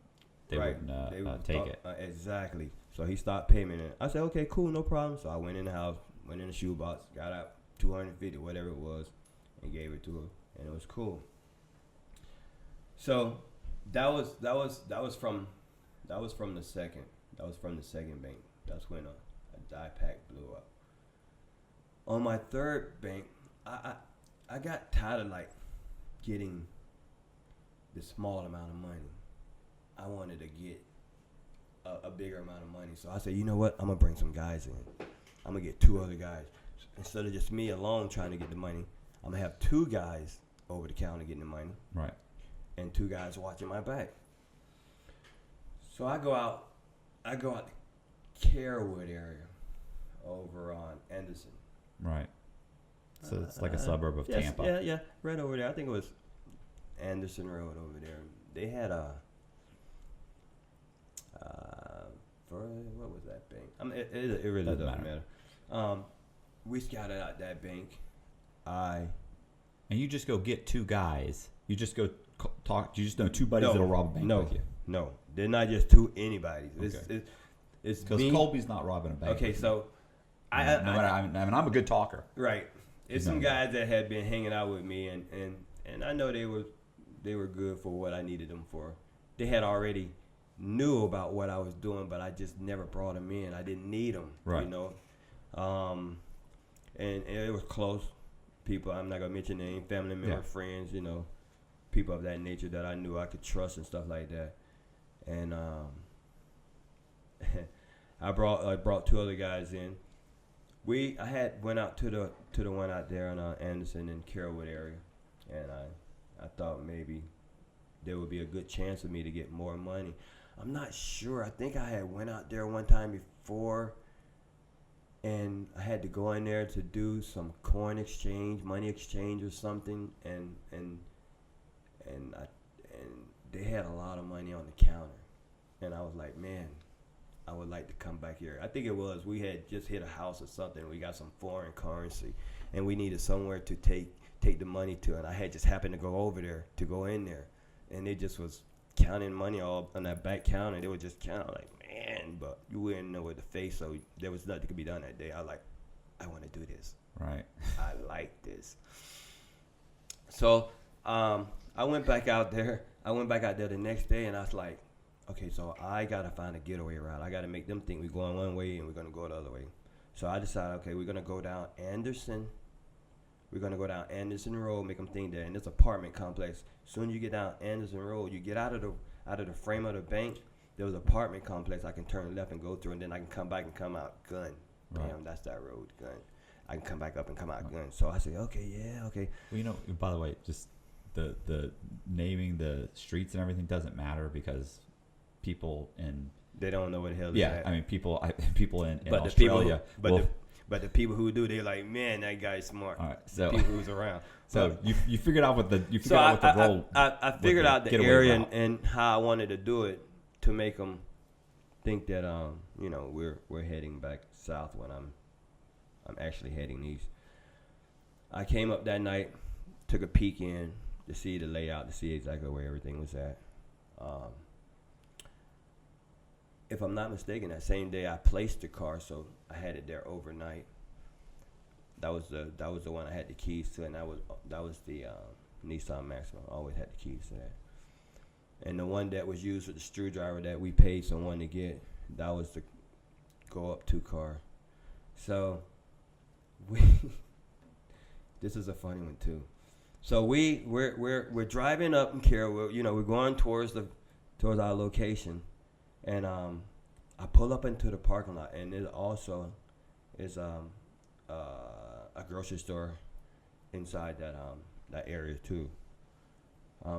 take it. Exactly. So he stopped payment. And I said, "Okay, cool, no problem." So I went in the house, went in the shoebox, got out $250, whatever it was, and gave it to her, and it was cool. So that was from the second. That was from the second bank. That's when a die pack blew up. On my third bank, I got tired of like getting the small amount of money. I wanted to get a bigger amount of money. So I said, you know what? I'm gonna bring some guys in. I'm gonna get 2 other guys. Instead of just me alone trying to get the money, I'm gonna have 2 guys over the counter getting the money. Right. And 2 guys watching my back. So I go out the Carewood area over on Anderson. Right. So it's like a suburb of Tampa. Yeah, right over there. I think it was Anderson Road over there. They had what was that bank? I mean, it really doesn't matter. We scouted out that bank. And you just go get 2 guys. You just go talk. You just know 2 buddies that'll rob a bank with you. No, they're not just 2 anybody. Okay. It's because Colby's not robbing a bank. Okay, so I'm a good talker. Right. It's some guys that had been hanging out with me, and I know they were good for what I needed them for. They had already knew about what I was doing, but I just never brought them in. I didn't need them, right. And it was close people. I'm not gonna mention names, family members, friends, people of that nature that I knew I could trust and stuff like that. And I brought 2 other guys in. I went out to the one out there in Anderson and Carewood area, and I thought maybe there would be a good chance of me to get more money. I'm not sure. I think I had went out there one time before, and I had to go in there to do some coin exchange, money exchange or something, and they had a lot of money on the counter, and I was like, man, I would like to come back here. I think it was we had just hit a house or something. We got some foreign currency, and we needed somewhere to take the money to, and I had just happened to go over there to go in there, and they just was counting money all on that back counter. They would just count like, man, but you wouldn't know what to face, so there was nothing could be done that day. I was like, I want to do this. Right. I like this. So I went back out there. The next day, and I was like, okay, so I gotta find a getaway route. I gotta make them think we're going one way and we're gonna go the other way. So I decided, okay, we're gonna go down Anderson. We're gonna go down Anderson Road, make them think that in this apartment complex. Soon as you get down Anderson Road, you get out of the frame of the bank. There was an apartment complex. I can turn left and go through, and then I can come back and come out gun. Right. Damn, that's that road, gun. I can come back up and come out gun. So I said, okay, yeah, okay. Well, by the way, just the naming the streets and everything doesn't matter because people in they don't know what the hell. Yeah, I mean people in but Australia. But the people who do, they're like, man, that guy's smart. All right, so the people who's around. So you figured out what the role. I figured out the area and how I wanted to do it to make them think that we're heading back south when I'm actually heading east. I came up that night, took a peek in to see the layout, to see exactly where everything was at. If I'm not mistaken, that same day I placed the car, so I had it there overnight. That was the one I had the keys to, and that was the Nissan Maxima. I always had the keys to that. And the one that was used with the screwdriver that we paid someone to get, that was the go up 2 car. So this is a funny one too. So we're driving up in Carroll. We're going towards our location. And I pull up into the parking lot, and it also is a grocery store inside that area too.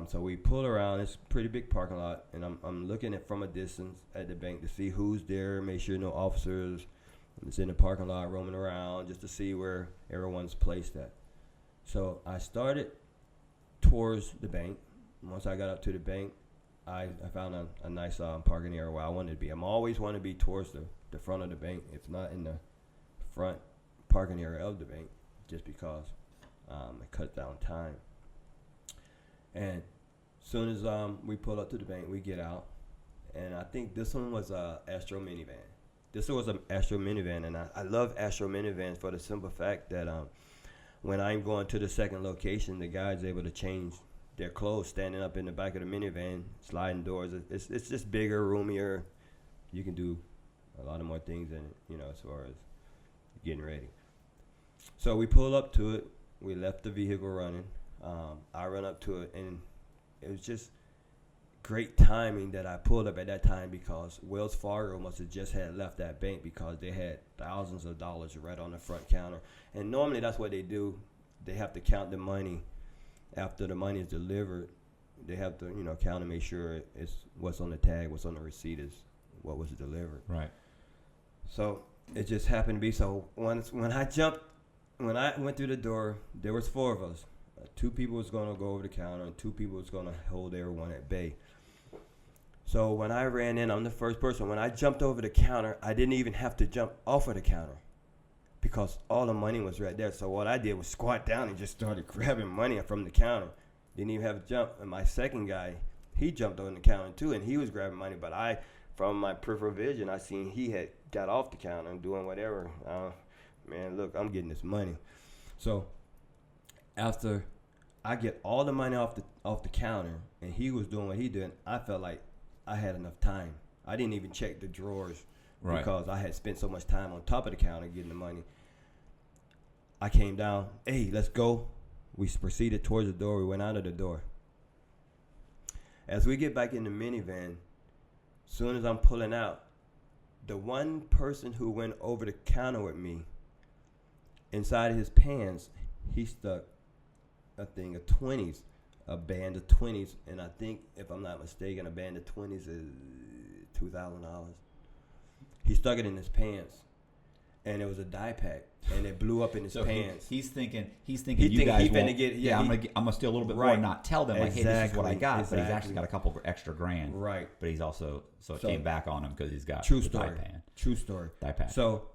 So we pull around. It's a pretty big parking lot, and I'm looking at from a distance at the bank to see who's there, make sure no officers is in the parking lot roaming around, just to see where everyone's placed at. So I started towards the bank. Once I got up to the bank, I found a nice parking area where I wanted to be. I'm always want to be towards the front of the bank, if not in the front parking area of the bank, just because it cuts down time. And as soon as we pull up to the bank, we get out, and I think this one was a Astro minivan. This was an Astro minivan, and I love Astro minivans for the simple fact that when I'm going to the second location, the guy's able to change their clothes standing up in the back of the minivan, sliding doors. It's just bigger, roomier. You can do a lot of more things in it, as far as getting ready. So we pull up to it. We left the vehicle running. I run up to it, and it was just great timing that I pulled up at that time, because Wells Fargo must have just had left that bank, because they had thousands of dollars right on the front counter. And normally that's what they do. They have to count the money. After the money is delivered, they have to, count and make sure it's what's on the tag, what's on the receipt is what was delivered. Right. So it just happened to be so. When I went through the door, there was 4 of us. 2 people was going to go over the counter, and 2 people was going to hold everyone at bay. So when I ran in, I'm the first person. When I jumped over the counter, I didn't even have to jump off of the counter, because all the money was right there. So what I did was squat down and just started grabbing money from the counter. Didn't even have to jump. And my second guy, he jumped on the counter too, and he was grabbing money. But from my peripheral vision, I seen he had got off the counter and doing whatever. Man, look, I'm getting this money. So after I get all the money off the counter, and he was doing what he did, I felt like I had enough time. I didn't even check the drawers. Right. Because I had spent so much time on top of the counter getting the money. I came down, hey, let's go. We proceeded towards the door. We went out of the door. As we get back in the minivan, as soon as I'm pulling out, the one person who went over the counter with me, inside his pants, he stuck a thing of 20s, a band of 20s, and I think, if I'm not mistaken, a band of 20s is $2,000. He stuck it in his pants, and it was a die pack, and it blew up in his pants. He's thinking He you guys he finna won't, get I'm gonna steal a little bit more and not tell them like, hey, this is what I got, but he's actually got a couple extra grand. Right. But he's also it came back on him because he's got true the story. die pan. True story. Die pack. So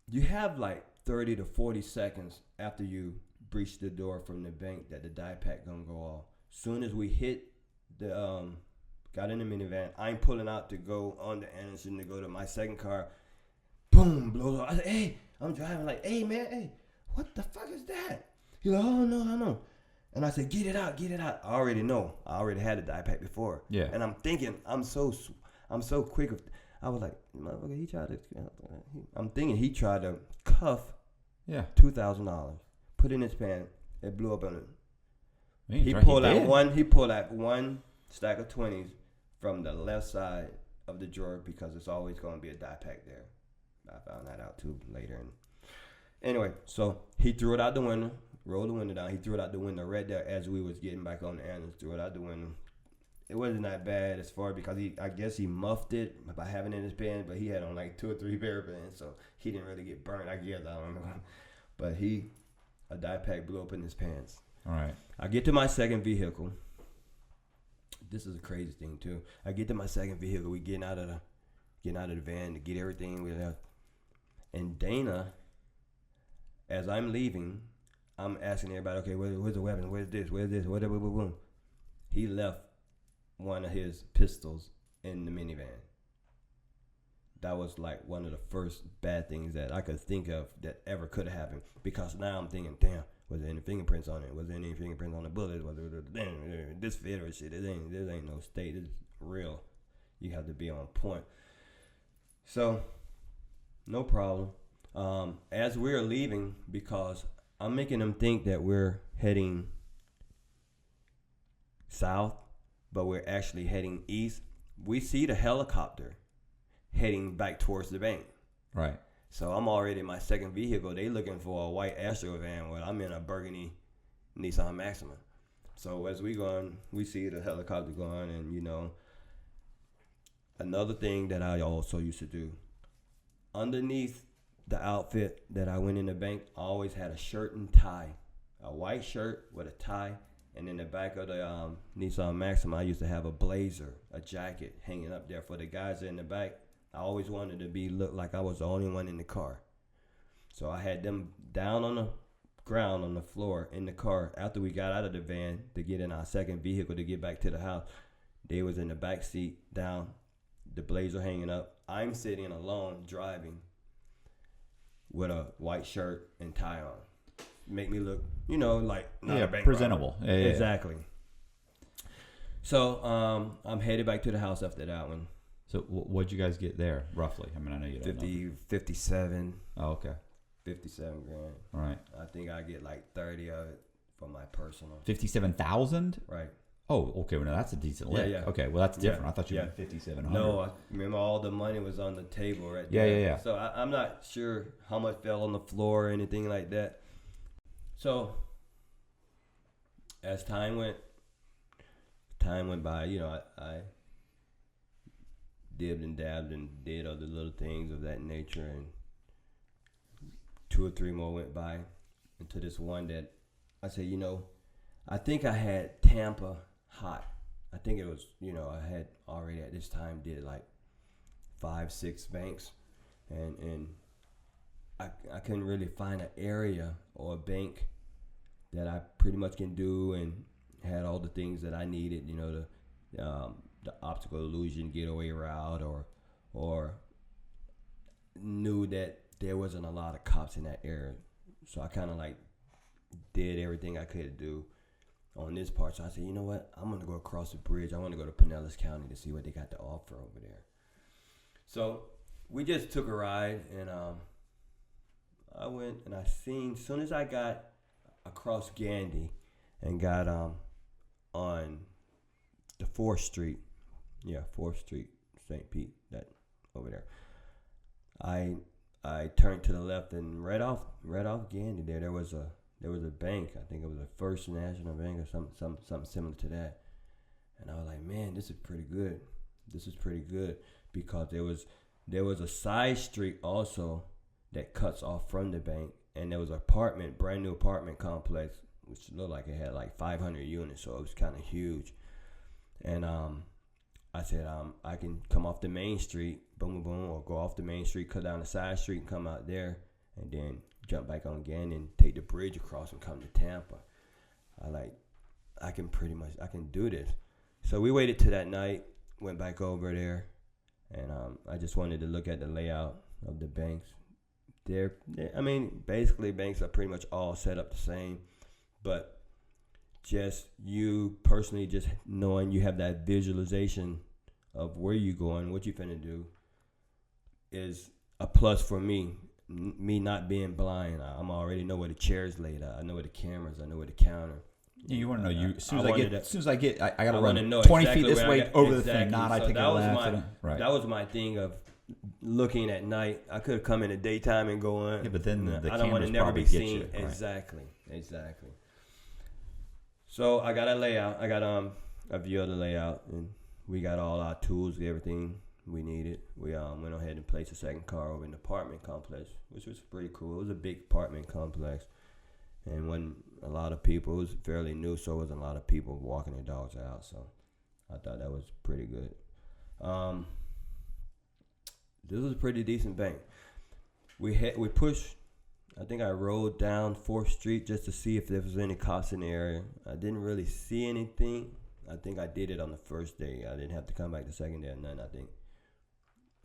you have like 30 to 40 seconds after you breach the door from the bank that the die pack gonna go off. Soon as we hit the got in the minivan, I'm pulling out to go on the Anderson to go to my second car. Boom, blows off. I said, hey, I'm driving like, hey man, hey, what the fuck is that? He's like, oh no, I know. And I said, get it out. I already know. I already had a die pack before. Yeah. And I'm thinking, I'm so quick. I was like, motherfucker, he tried to. I'm thinking he tried to cuff. Yeah. $2,000. Put in his pants. It blew up on him. He pulled out one stack of 20s from the left side of the drawer because it's always going to be a die pack there. I found that out too later. And anyway, so he threw it out the window, rolled the window down. He threw it out the window right there as we was getting back on the ambulance. Threw it out the window. It wasn't that bad as far because I guess he muffed it by having it in his pants, but he had on like 2 or 3 bare pants, so he didn't really get burned. I guess I don't know, but a die pack blew up in his pants. All right. I get to my second vehicle. This is a crazy thing too. I get to my second vehicle. We getting out of the van to get everything we left. And Dana, as I'm leaving, I'm asking everybody, okay, where's the weapon? Where's this? Whatever. Boom. He left one of his pistols in the minivan. That was like one of the first bad things that I could think of that ever could have happened. Because now I'm thinking, damn, was there any fingerprints on it? Was there any fingerprints on the bullet? Was there, damn, this fit or shit? This ain't no state. It's real. You have to be on point. So, no problem. As we're leaving, because I'm making them think that we're heading south, but we're actually heading east. We see the helicopter heading back towards the bank. Right. So I'm already in my second vehicle. They looking for a white Astro van while I'm in a burgundy Nissan Maxima. So as we going, we see the helicopter going, and another thing that I also used to do, underneath the outfit that I went in the bank, I always had a shirt and tie, a white shirt with a tie, and in the back of the Nissan Maxima, I used to have a blazer, a jacket hanging up there for the guys in the back. I always wanted to look like I was the only one in the car. So I had them down on the ground, on the floor, in the car. After we got out of the van to get in our second vehicle to get back to the house, they was in the back seat, down, the blazer hanging up. I'm sitting alone, driving, with a white shirt and tie on. Make me look, like not a bank presentable. Yeah, exactly. So I'm headed back to the house after that one. So what'd you guys get there, roughly? I mean, I know you don't know. 57. Oh, okay. 57 grand. All right. I think I get like 30 of it for my personal. 57,000? Right. Oh, okay. Well, now that's a decent lick. Yeah. Okay, well, that's different. Yeah. I thought you meant 5,700. No, I remember all the money was on the table right there. Yeah. So I'm not sure how much fell on the floor or anything like that. So as time went by, I dibbed and dabbed and did other little things of that nature, and 2 or 3 more went by until this one that I said, I think I had Tampa hot. I think it was, I had already at this time did like 5-6 banks, and I couldn't really find an area or a bank that I pretty much can do and had all the things that I needed, the optical illusion getaway route, or knew that there wasn't a lot of cops in that area. So I kind of like did everything I could do on this part. So I said, you know what? I'm going to go across the bridge. I want to go to Pinellas County to see what they got to offer over there. So we just took a ride, and I went and I seen, as soon as I got across Gandy and got on the 4th Street, 4th Street, St. Pete, that over there, I turned to the left, and right off Gandy there was there was a bank. I think it was a First National Bank or something similar to that. And I was like, man, this is pretty good. This is pretty good because there was a side street also that cuts off from the bank, and there was an brand new apartment complex, which looked like it had like 500 units, so it was kind of huge. And I said, I can come off the main street, boom, boom, boom, or go off the main street, cut down the side street, and come out there, and then jump back on again and take the bridge across and come to Tampa. I can do this. So we waited till that night, went back over there, and I just wanted to look at the layout of the banks. Basically banks are pretty much all set up the same, but just you personally just knowing you have that visualization of where you going, what you finna do, is a plus for me. Me not being blind, I'm already know where the chair's laid out. I know where the cameras. I know where the counter. Yeah, you want to know. As soon as I get, I gotta run 20 exactly feet this way over the thing. Exactly. Not I So take a left. Right. That was my thing of looking at night. I could have come in the daytime and go on. Yeah, but then the I don't want to never be get seen. you. Right. Exactly. So I got a layout. I got a view of the layout, and we got all our tools, everything we needed. We went ahead and placed a second car over in the apartment complex, which was pretty cool. It was a big apartment complex, and when a lot of people, it was fairly new, so it wasn't a lot of people walking their dogs out. So I thought that was pretty good. This was a pretty decent bank. We pushed. I think I rode down 4th Street just to see if there was any cops in the area. I didn't really see anything. I think I did it on the first day. I didn't have to come back the second day or nothing. I think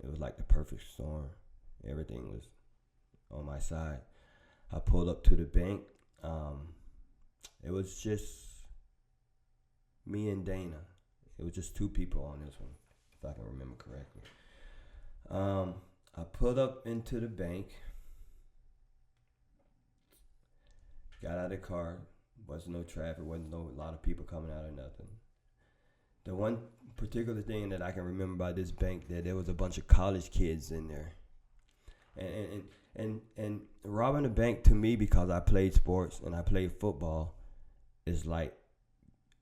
it was like the perfect storm. Everything was on my side. I pulled up to the bank. It was just me and Dana. It was just 2 people on this one, if I can remember correctly. I pulled up into the bank. Got out of the car. Wasn't no traffic. Wasn't a lot of people coming out or nothing. The one particular thing that I can remember about this bank, that there was a bunch of college kids in there. And robbing a bank to me, because I played sports and I played football, is like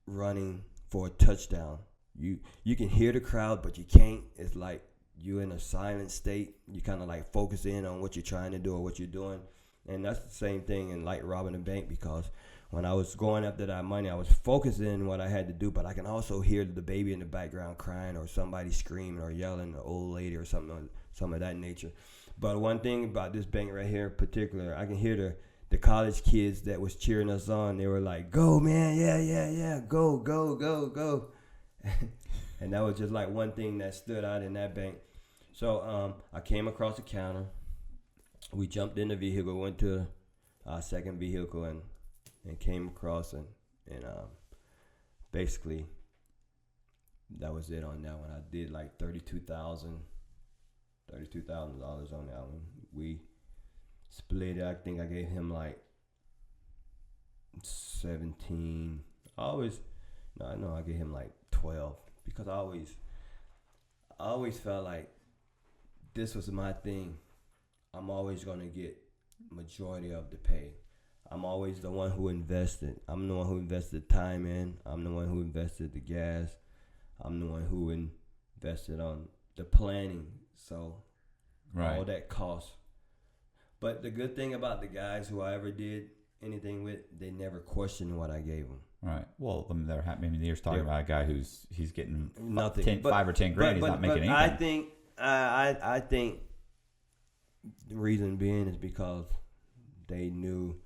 running for a touchdown. You can hear the crowd, but you can't. It's like you're in a silent state. You kind of like focus in on what you're trying to do or what you're doing. And that's the same thing in like robbing a bank, because when I was going after that money, I was focusing on what I had to do, but I can also hear the baby in the background crying, or somebody screaming or yelling, an old lady or something of that nature. But one thing about this bank right here in particular, I can hear the college kids that was cheering us on. They were like, "Go, man, yeah, go." And that was just like one thing that stood out in that bank. So I came across the counter. We jumped in the vehicle, went to our second vehicle, and came across, and basically that was it on that one. I did like $32,000 on that one. We split it. I think I gave him like 17. I gave him like 12, because I always felt like this was my thing. I'm always gonna get majority of the pay. I'm always the one who invested. I'm the one who invested time in. I'm the one who invested the gas. I'm the one who invested on the planning. So all that cost. But the good thing about the guys who I ever did anything with, they never questioned what I gave them. Right. Well, they're talking about a guy he's getting nothing, 5 or 10 grand. He's not making anything. I think the reason being is because they knew,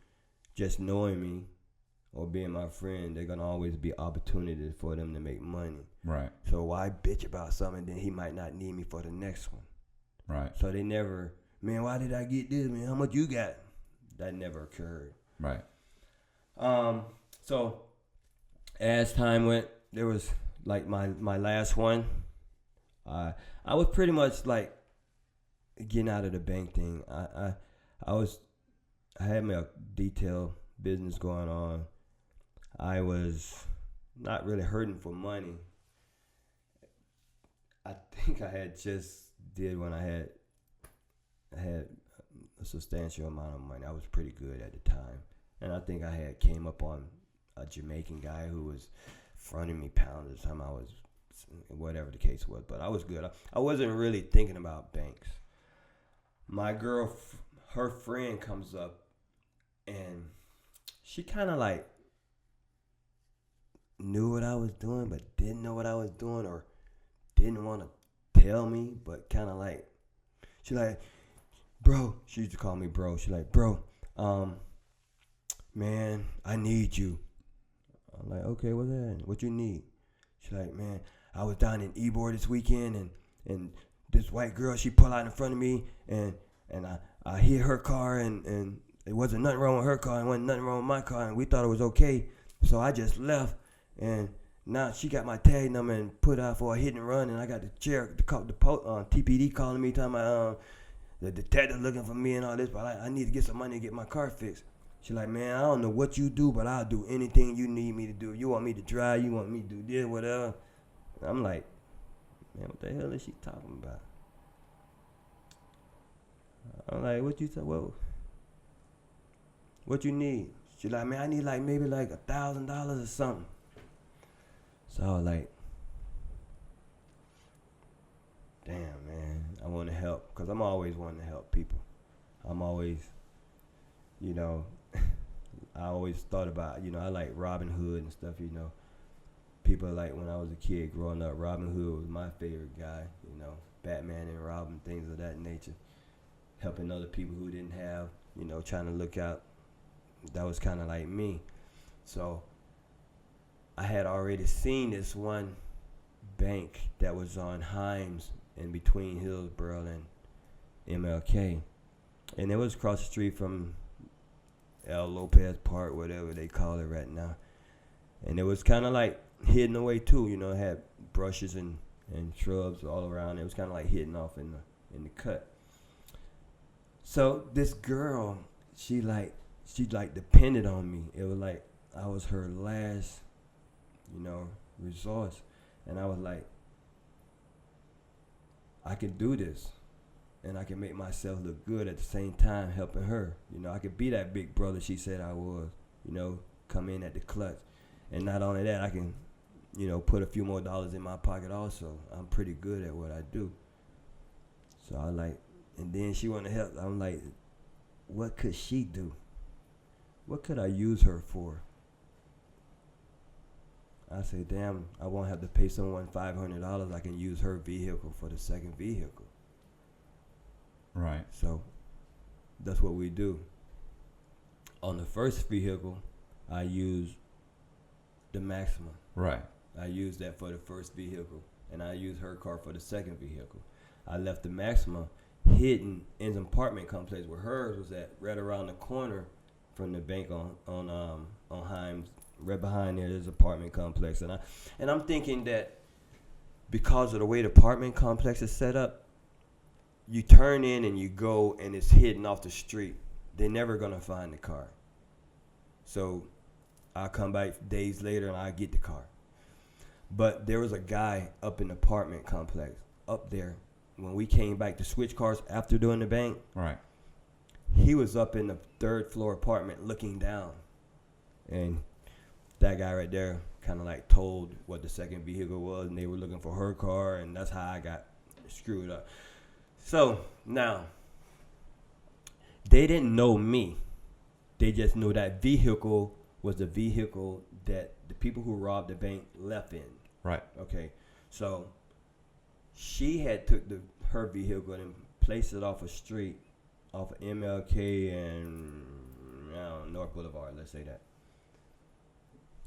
just knowing me or being my friend, they're gonna always be opportunities for them to make money. Right. So why bitch about something, then he might not need me for the next one. Right. So they never, man, why did I get this, man? How much you got? That never occurred. Right. So as time went, there was like my last one. I was pretty much like getting out of the bank thing. I had my detail business going on. I was not really hurting for money. I think I had just did when I had a substantial amount of money. I was pretty good at the time. And I think I had came up on a Jamaican guy who was fronting me pounds the time I was, whatever the case was. But I was good. I wasn't really thinking about banks. My girl, her friend comes up, and she kind of like knew what I was doing, but didn't know what I was doing, or didn't want to tell me, but kind of like, she like, bro, she used to call me bro. She like, bro, man, I need you. I'm like, okay, what's that? What you need? She like, man, I was down in Ybor this weekend, and this white girl, she pulled out in front of me, and I hit her car, and it wasn't nothing wrong with her car, and wasn't nothing wrong with my car, and we thought it was okay, so I just left, and now she got my tag number and put out for a hit and run, and I got the TPD calling me, talking about the detective looking for me and all this, but I need to get some money to get my car fixed. She like, man, I don't know what you do, but I'll do anything you need me to do. You want me to drive, you want me to do this, whatever. And I'm like, man, what the hell is she talking about? I'm like, what you need? She like, man, I need like maybe like $1,000 or something. So I was like, damn, man, I want to help, because I'm always wanting to help people. I'm always, you know, I always thought about, you know, I like Robin Hood and stuff, you know. People like, when I was a kid growing up, Robin Hood was my favorite guy, you know, Batman and Robin, things of that nature. Helping other people who didn't have, you know, trying to look out. That was kind of like me. So I had already seen this one bank that was on Himes in between Hillsborough and MLK. And it was across the street from El Lopez Park, whatever they call it right now. And it was kind of like hidden away too, you know, it had brushes and shrubs all around. It was kind of like hidden off in the cut. So this girl, she depended on me. It was like I was her last, you know, resource. And I was like, I can do this. And I can make myself look good at the same time helping her. You know, I could be that big brother she said I was, you know, come in at the clutch. And not only that, I can, you know, put a few more dollars in my pocket also. I'm pretty good at what I do. So I like, and then she wanted to help. I'm like, what could she do? What could I use her for? I say, damn, I won't have to pay someone $500. I can use her vehicle for the second vehicle. Right. So that's what we do. On the first vehicle, I use the Maxima. Right. I use that for the first vehicle, and I use her car for the second vehicle. I left the Maxima hidden in an apartment complex where hers was at, right around the corner from the bank on Himes. Right behind there, there's an apartment complex, and I'm thinking that because of the way the apartment complex is set up, you turn in and you go, and it's hidden off the street. They're never gonna find the car. So I'll come back days later and I get the car. But there was a guy up in the apartment complex up there when we came back to switch cars after doing the bank. Right. He was up in the third floor apartment looking down, and that guy right there kind of like told what the second vehicle was, and they were looking for her car, and that's how I got screwed up. So now, they didn't know me. They just knew that vehicle was the vehicle that the people who robbed the bank left in. Right. Okay. So she had took her vehicle and placed it off a street, off of MLK and North Boulevard, let's say that.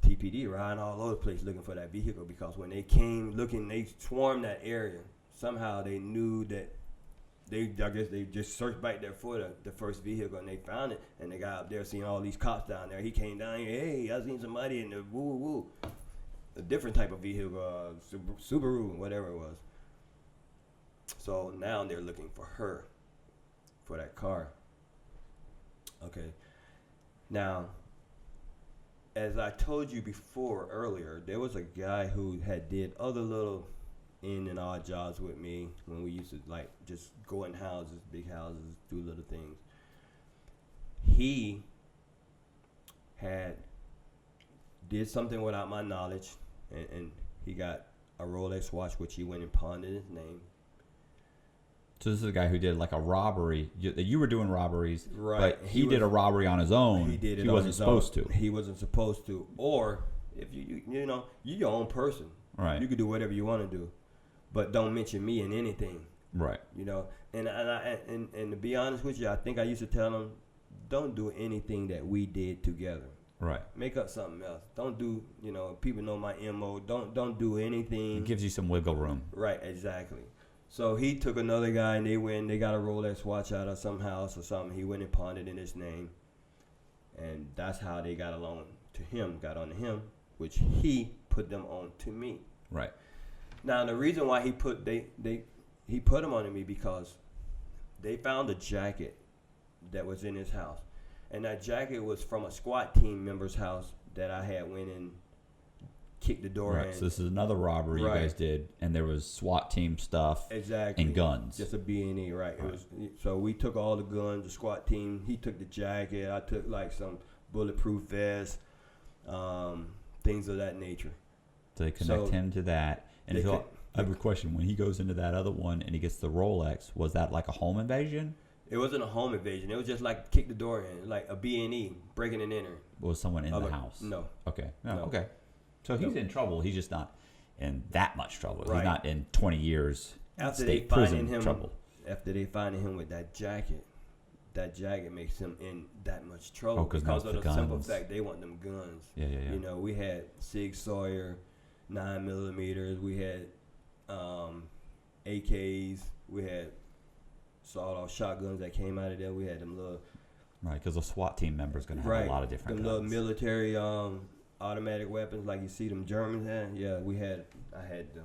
TPD riding all over the place looking for that vehicle, because when they came looking, they swarmed that area. Somehow they knew that I guess they just searched back there for the first vehicle, and they found it, and they got up there seeing all these cops down there. He came down here, hey, I seen somebody in the woo, a different type of vehicle, Subaru, whatever it was. So now they're looking for her, for that car. Okay. Now, as I told you before earlier, there was a guy who had did other little in and odd jobs with me when we used to like just go in houses, big houses, do little things. He did something without my knowledge, and he got a Rolex watch, which he went and pawned in his name. So this is a guy who did like a robbery. You were doing robberies, right? But he did a robbery on his own. He did it. He wasn't supposed to. He wasn't supposed to. Or if you know, you're your own person. Right. You can do whatever you want to do, but don't mention me in anything. Right. You know, and to be honest with you, I think I used to tell him, don't do anything that we did together. Right. Make up something else. Don't do, you know, people know my MO. Don't do anything. It gives you some wiggle room. Right, exactly. So he took another guy, and they got a Rolex watch out of some house or something. He went and pawned it in his name, and that's how they got along to him, got on to him, which he put them on to me. Right. Now the reason why he put them on to me because they found a jacket that was in his house, and that jacket was from a SWAT team member's house that I had went and kicked the door in. So this is another robbery you guys did, and there was SWAT team stuff, exactly, and guns. Just a B&E, right? It was, so we took all the guns. The SWAT team, he took the jacket. I took like some bulletproof vests, things of that nature. So they connect him to that. And so I have a question. When he goes into that other one and he gets the Rolex, was that like a home invasion? It wasn't a home invasion. It was just like kick the door in, like a B&E, breaking and entering. Was someone in the house? No. Okay. No. Okay. So he's in trouble. He's just not in that much trouble. Right. He's not in 20 years after state they prison him, trouble. After they finding him with that jacket makes him in that much trouble because of the simple fact they want them guns. Yeah. You know, we had Sig Sauer 9mm. We had AKs. We had sawed-off shotguns that came out of there. We had them little... Right, because the SWAT team member is going to have a lot of different them guns. little military automatic weapons like you see them Germans had. Yeah, I had them.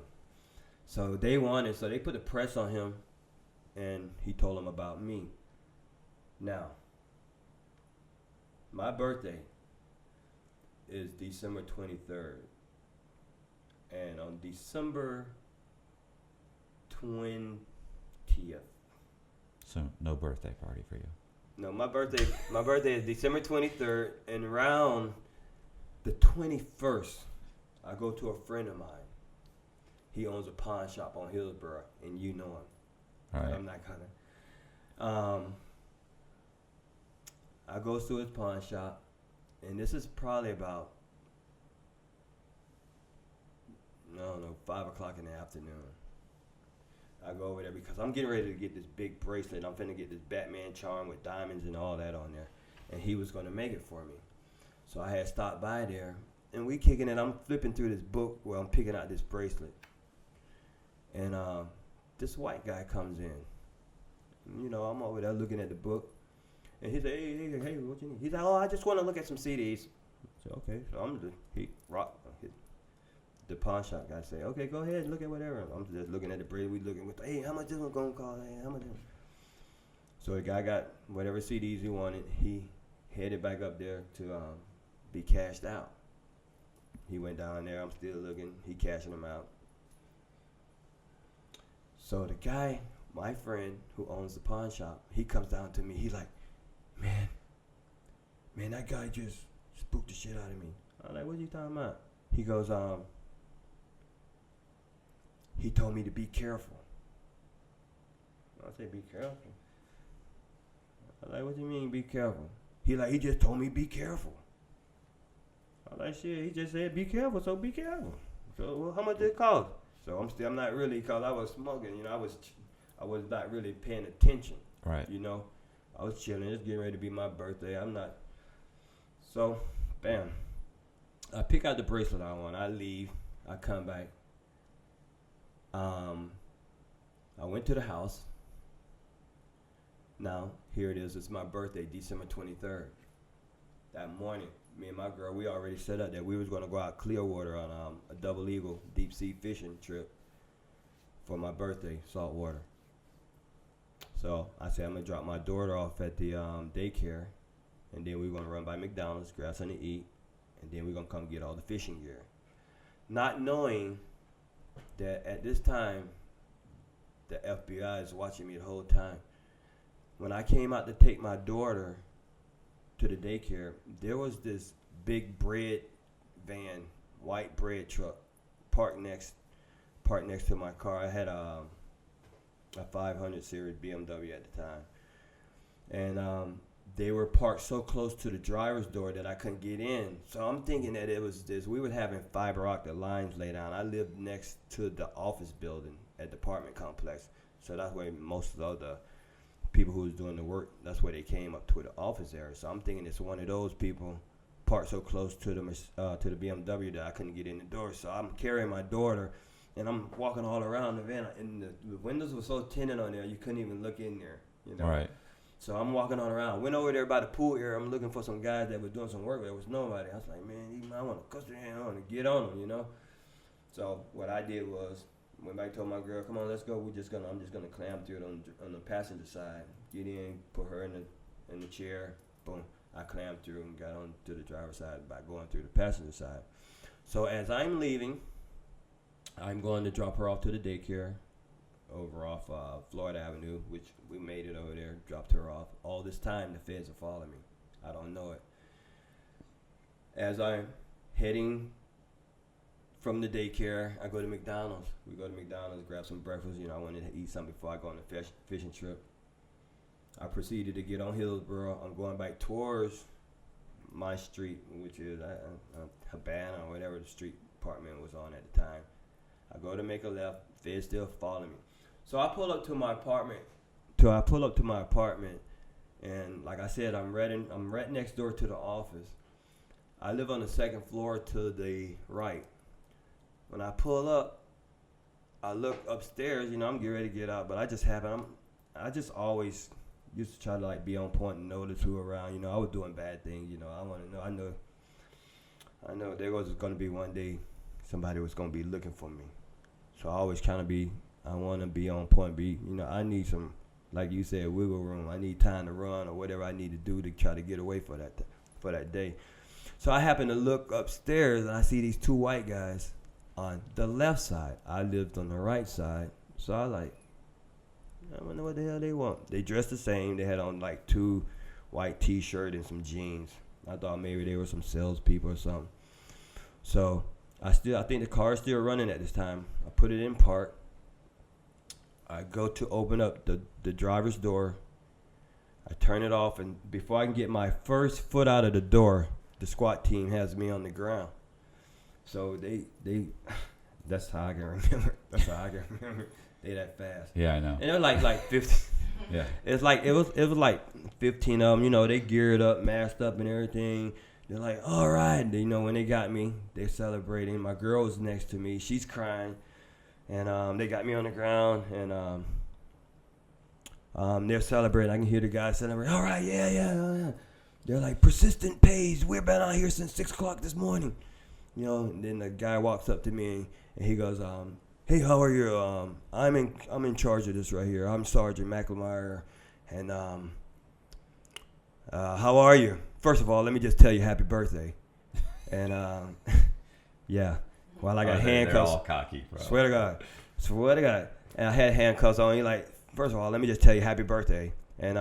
So they put the press on him, and he told them about me. Now, my birthday is December 23rd. And on December 20th. So no birthday party for you. No, my birthday is December 23rd, and around the 21st, I go to a friend of mine. He owns a pawn shop on Hillsborough, and you know him. All right. I'm not gonna. I go to his pawn shop, and this is probably about, I don't know, 5 o'clock in the afternoon. I go over there because I'm getting ready to get this big bracelet. I'm finna get this Batman charm with diamonds and all that on there. And he was gonna make it for me. So I had stopped by there, and we kicking it. I'm flipping through this book where I'm picking out this bracelet. And this white guy comes in. And, you know, I'm over there looking at the book. And he said, hey, what you need? He's like, oh, I just want to look at some CDs. I said, okay. So the pawn shop guy say, okay, go ahead and look at whatever. I'm just looking at the bracelet. We looking with, hey, how much this one gonna cost? Hey, how much? So the guy got whatever CDs he wanted. He headed back up there to be cashed out. He went down there. I'm still looking. He cashing them out. So the guy, my friend who owns the pawn shop, he comes down to me. He's like, man, that guy just spooked the shit out of me. I'm like, what are you talking about? He goes, he told me to be careful. I say, be careful? I'm like, what do you mean, be careful? He just told me be careful. I'm like, shit, he just said be careful, so be careful. So, well, how much did it cost? So I'm not really, because I was smoking, you know, I was not really paying attention. Right. You know, I was chilling, it's getting ready to be my birthday. I'm not. So, bam. I pick out the bracelet I want. I leave. I come back. I went to the house. Now, here it is. It's my birthday, December 23rd. That morning, me and my girl, we already set up that we was going to go out Clearwater on a double eagle deep sea fishing trip for my birthday, saltwater. So I said, I'm going to drop my daughter off at the daycare, and then we're going to run by McDonald's, grab something to eat, and then we're going to come get all the fishing gear. Not knowing that at this time, the FBI is watching me the whole time. When I came out to take my daughter to the daycare, there was this big bread van, white bread truck, parked next to my car. I had a 500 series BMW at the time, and they were parked so close to the driver's door that I couldn't get in. So I'm thinking that it was this. We were having fiber optic lines laid down. I lived next to the office building at the apartment complex, so that's where most of the people who was doing the work, that's where they came up to the office area. So I'm thinking it's one of those people parked so close to the BMW that I couldn't get in the door. So I'm carrying my daughter, and I'm walking all around the van, and the windows were so tinted on there you couldn't even look in there. You know. Right. So I'm walking on around. Went over there by the pool area. I'm looking for some guys that were doing some work. There was nobody. I was like, man, I want to cuss their hand on and get on them, you know. So what I did was went back, told my girl, come on, let's go. I'm just gonna clam through it on the passenger side. Get in, put her in the chair. Boom. I clammed through and got on to the driver's side by going through the passenger side. So as I'm leaving, I'm going to drop her off to the daycare over off Florida Avenue, which we made it over there, dropped her off. All this time, the feds are following me. I don't know it. As I'm heading from the daycare, I go to McDonald's. We go to McDonald's, grab some breakfast. You know, I wanted to eat something before I go on a fishing trip. I proceeded to get on Hillsborough. I'm going back towards my street, which is Habana or whatever the street apartment was on at the time. I go to make a left. Feds still following me. So I pull up to my apartment. And like I said, I'm right next door to the office. I live on the second floor to the right. When I pull up, I look upstairs. You know, I'm getting ready to get out, but I just always used to try to like be on point and notice who around. You know, I was doing bad things. You know, I want to know. I know there was going to be one day somebody was going to be looking for me. So I always kind of I want to be on point. I need some, like you said, wiggle room. I need time to run or whatever I need to do to try to get away for that day. So I happen to look upstairs and I see these two white guys on the left side. I lived on the right side. So I like, I wonder what the hell they want. They dressed the same. They had on like two white T-shirts and some jeans. I thought maybe they were some salespeople or something. So I think the car is still running at this time. I put it in park. I go to open up the driver's door. I turn it off, and before I can get my first foot out of the door, the SWAT team has me on the ground. So they that's how I can remember. They that fast. Yeah, I know. And it was like 50. Yeah. It's like it was like 15 of them. You know, they geared up, masked up, and everything. They're like, all right. You know, when they got me, they're celebrating. My girl was next to me. She's crying. And they got me on the ground, and they're celebrating. I can hear the guys celebrating. All right, yeah. They're like, persistent pays. We've been out here since 6 o'clock this morning. You know, and then the guy walks up to me, and he goes, hey, how are you? I'm in charge of this right here. I'm Sergeant McLemire, and how are you? First of all, let me just tell you happy birthday. And yeah. Well, I got handcuffs. They're all cocky, bro. Swear to God. And I had handcuffs on. He like, first of all, let me just tell you happy birthday. And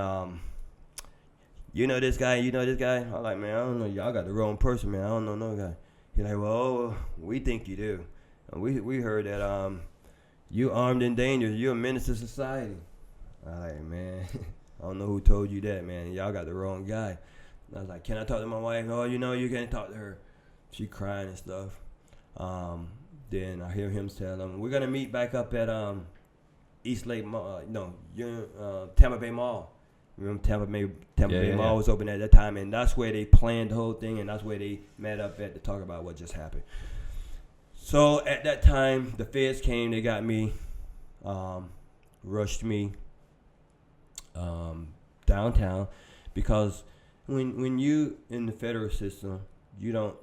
you know this guy? I'm like, man, I don't know. Y'all got the wrong person, man. I don't know no guy. He's like, well, we think you do. And we heard that you armed and dangerous. You're a menace to society. I'm like, man, I don't know who told you that, man. Y'all got the wrong guy. And I was like, can I talk to my wife? Oh, you know, you can't talk to her. She crying and stuff. Then I hear him tell them, we're going to meet back up at East Lake Mall, Tampa Bay Mall. Remember Tampa Bay Mall was open at that time, and that's where they planned the whole thing, and that's where they met up at to talk about what just happened. So at that time, the feds came, they got me, rushed me downtown, because when you in the federal system, you don't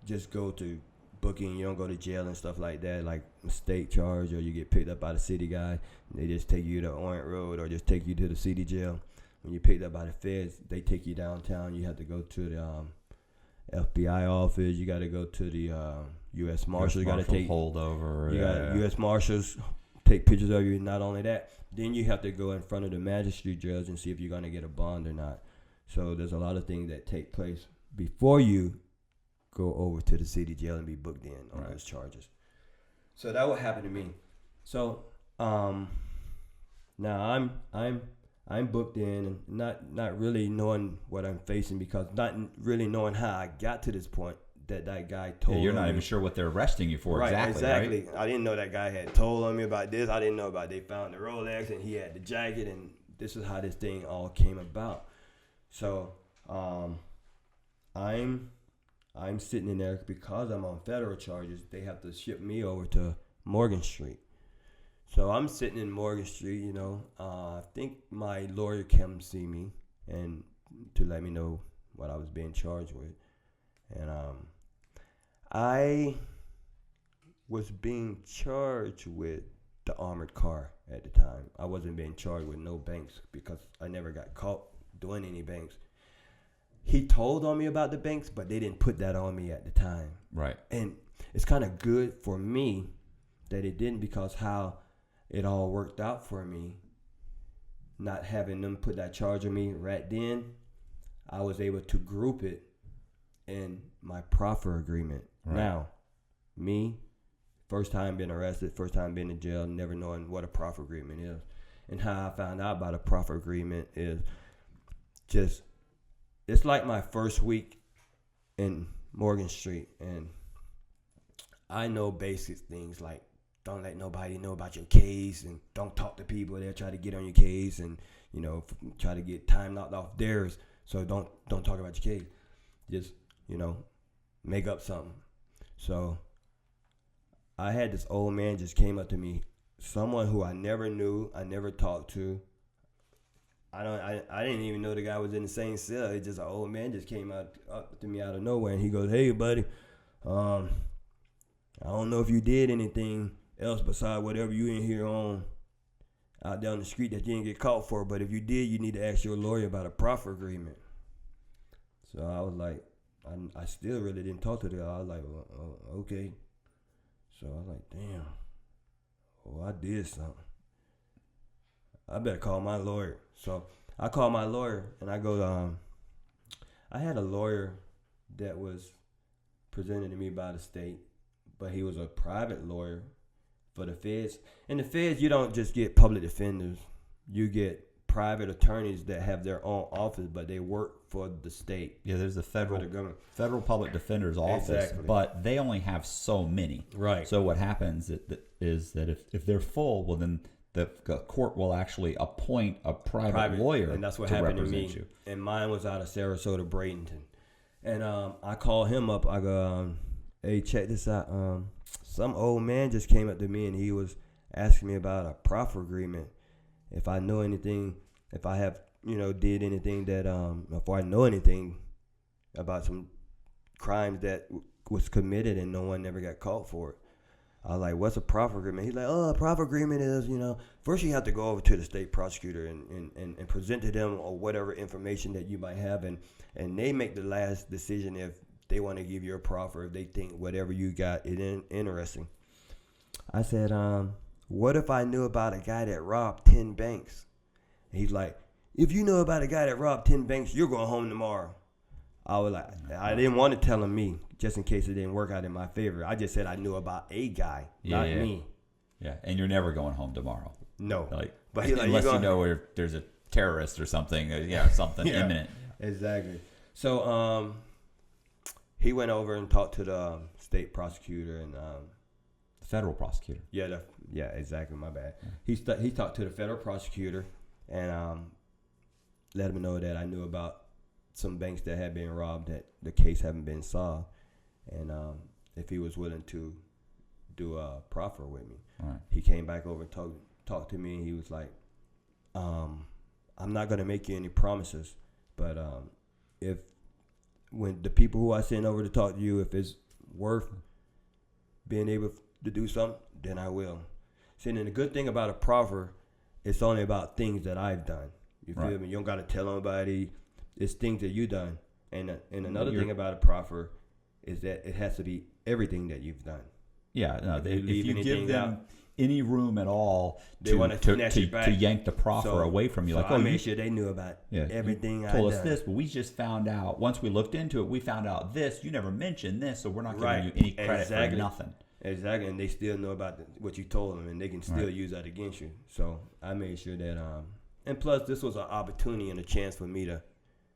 just go to booking, you don't go to jail and stuff like that, like a state charge, or you get picked up by the city guy and they just take you to Orient Road or just take you to the city jail. When you're picked up by the feds, they take you downtown. You have to go to the FBI office. You got to go to the U.S. Marshals. You got to take holdover. You got U.S. Marshals take pictures of you. Not only that, then you have to go in front of the magistrate judge and see if you're going to get a bond or not. So there's a lot of things that take place before you go over to the city jail and be booked in on those charges. So that would happen to me. So now I'm booked in and not really knowing what I'm facing, because not really knowing how I got to this point that guy told me. You're not even sure what they're arresting you for. Right, exactly. I didn't know that guy had told on me about this. I didn't know about they found the Rolex and he had the jacket, and this is how this thing all came about. So I'm sitting in there because I'm on federal charges. They have to ship me over to Morgan Street. So I'm sitting in Morgan Street, I think my lawyer came to see me and to let me know what I was being charged with. And I was being charged with the armored car at the time. I wasn't being charged with no banks because I never got caught doing any banks. He told on me about the banks, but they didn't put that on me at the time. Right. And it's kind of good for me that it didn't, because how it all worked out for me, not having them put that charge on me right then, I was able to group it in my proffer agreement. Right. Now, me, first time being arrested, first time being in jail, never knowing what a proffer agreement is. And how I found out about a proffer agreement is just, it's like my first week in Morgan Street, and I know basic things like don't let nobody know about your case, and don't talk to people that try to get on your case, and try to get time knocked off theirs. So don't talk about your case. Just make up something. So I had this old man just came up to me, someone who I never knew, I never talked to. I didn't even know the guy was in the same cell. It's just an old man just came up to me out of nowhere, and he goes, "Hey, buddy, I don't know if you did anything else besides whatever you in here on out down the street that you didn't get caught for, but if you did, you need to ask your lawyer about a proffer agreement." So I was like, I still really didn't talk to the guy. I was like, well, okay. So I was like, damn, I did something. I better call my lawyer. So I called my lawyer, and I go, I had a lawyer that was presented to me by the state, but he was a private lawyer for the feds. In the feds, you don't just get public defenders. You get private attorneys that have their own office, but they work for the state. Yeah, there's the for the government. federal public defender's office, Exactly. but they only have so many. Right. So what happens is that if they're full, well, then the court will actually appoint a private lawyer, and that's what to happened to represent me. you. And mine was out of Sarasota, Bradenton. And I called him up. I go, hey, check this out. Some old man just came up to me, and he was asking me about a proffer agreement. If I know anything, if I have, did anything that, if I know anything about some crimes that was committed and no one never got caught for it. I was like, what's a proffer agreement? He's like, a proffer agreement is, first you have to go over to the state prosecutor and present to them or whatever information that you might have, and they make the last decision if they want to give you a proffer, if they think whatever you got is interesting. I said, what if I knew about a guy that robbed 10 banks? And he's like, if you know about a guy that robbed 10 banks, you're going home tomorrow. I was like, I didn't want to tell him me, just in case it didn't work out in my favor. I just said I knew about a guy, not me. Yeah, and you're never going home tomorrow. No. But unless you know if there's a terrorist or something, something imminent. Exactly. So he went over and talked to the state prosecutor and the federal prosecutor. Yeah, exactly. My bad. He talked to the federal prosecutor and let him know that I knew about some banks that had been robbed, that the case hadn't been solved, and if he was willing to do a proffer with me. Right. He came back over and talked to me, and he was like, I'm not going to make you any promises, but when the people who I send over to talk to you, if it's worth being able to do something, then I will. See, and the good thing about a proffer, it's only about things that I've done. You feel me? You don't got to tell nobody. It's things that you done. And another thing about a proffer is that it has to be everything that you've done. Yeah, no, if you give them any room at all They to wanna snatch it back. to yank the proffer away from you. So Like, I oh, made you sure they knew about everything you I told us done. this, but we just found out. Once we looked into it, we found out this. You never mentioned this, so we're not giving Right. you any credit Exactly. for nothing. Exactly, and they still know about what you told them, and they can still use that against you. So I made sure that, and plus this was an opportunity and a chance for me to.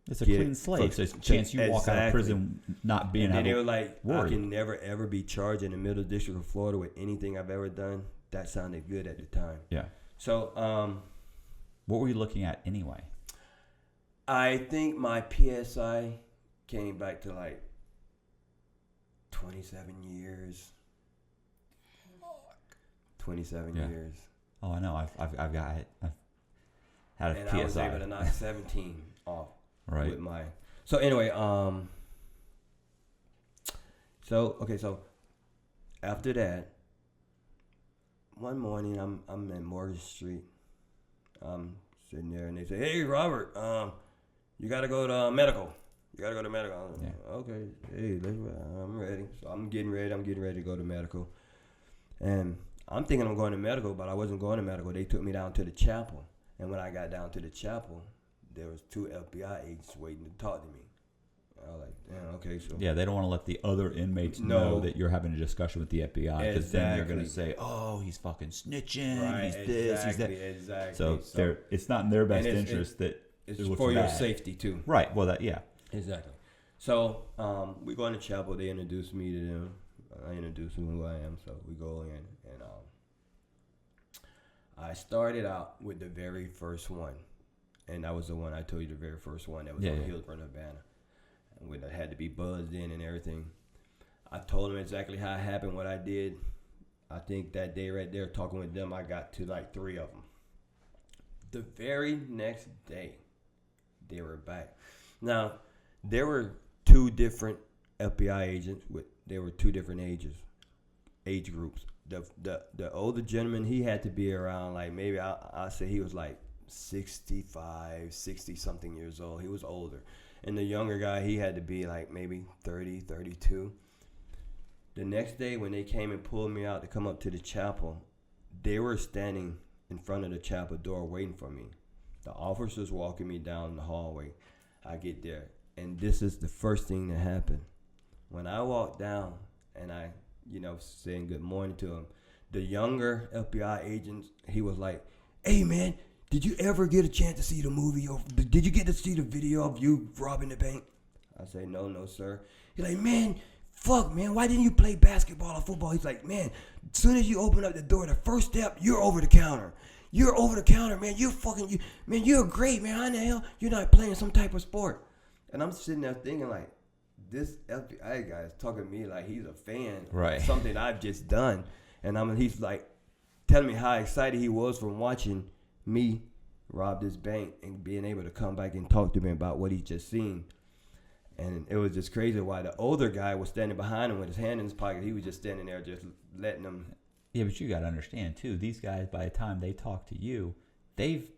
It's a clean slate. So it's a chance you walk out of prison not being. And then they were like, worried. I can never ever be charged in the Middle District of Florida with anything I've ever done. That sounded good at the time. Yeah. So, what were you looking at anyway? I think my PSI came back to like 27 years. 27 years. Oh, I know. I've got it. I've had a And PSI. I was able to knock 17 off. Right. With my. So anyway, so after that, one morning I'm in Morgan Street. I'm sitting there and they say, "Hey, Robert, you gotta go to medical. You gotta go to medical." I'm like, okay, hey, I'm ready. So I'm getting ready to go to medical. And I'm thinking I'm going to medical, but I wasn't going to medical. They took me down to the chapel. And when I got down to the chapel, there was 2 FBI agents waiting to talk to me. I was like, damn, okay, so. Yeah, they don't want to let the other inmates know that you're having a discussion with the FBI, because then they're going to say, "Oh, he's fucking snitching. Right, he's this, he's that." Exactly. So it's not in their best interest that it's it looks for your bad. safety too. Right. Well, yeah. Exactly. So we go in the chapel. They introduced me to them. I introduced them who I am. So we go in, and I started out with the very first one, and that was the one I told you, the very first one that was on Hillsborough, Urbana. When I had to be buzzed in and everything. I told them exactly how it happened, what I did. I think that day right there, talking with them, I got to like 3 of them. The very next day, they were back. Now, there were 2 different FBI agents. There were 2 different age groups. The older gentleman, he had to be around like, maybe I'll say he was like 65, 60-something years old. He was older. And the younger guy, he had to be like maybe 30, 32. The next day when they came and pulled me out to come up to the chapel, they were standing in front of the chapel door waiting for me. The officers walking me down the hallway. I get there, and this is the first thing that happened. When I walked down and I, saying good morning to him, the younger FBI agent, he was like, "Hey, man, did you ever get a chance to see the movie? Or did you get to see the video of you robbing the bank?" I say, no, sir. He's like, "Man, fuck, man, why didn't you play basketball or football?" He's like, "Man, as soon as you open up the door, the first step, you're over the counter. You're over the counter, man. You're great, man. How in the hell you're not playing some type of sport?" And I'm sitting there thinking like, this FBI guy is talking to me like he's a fan of something I've just done. And he's like telling me how excited he was from watching me rob this bank and being able to come back and talk to me about what he just seen. And it was just crazy why the older guy was standing behind him with his hand in his pocket. He was just standing there just letting them. Yeah, but you got to understand too, these guys, by the time they talk to you, they've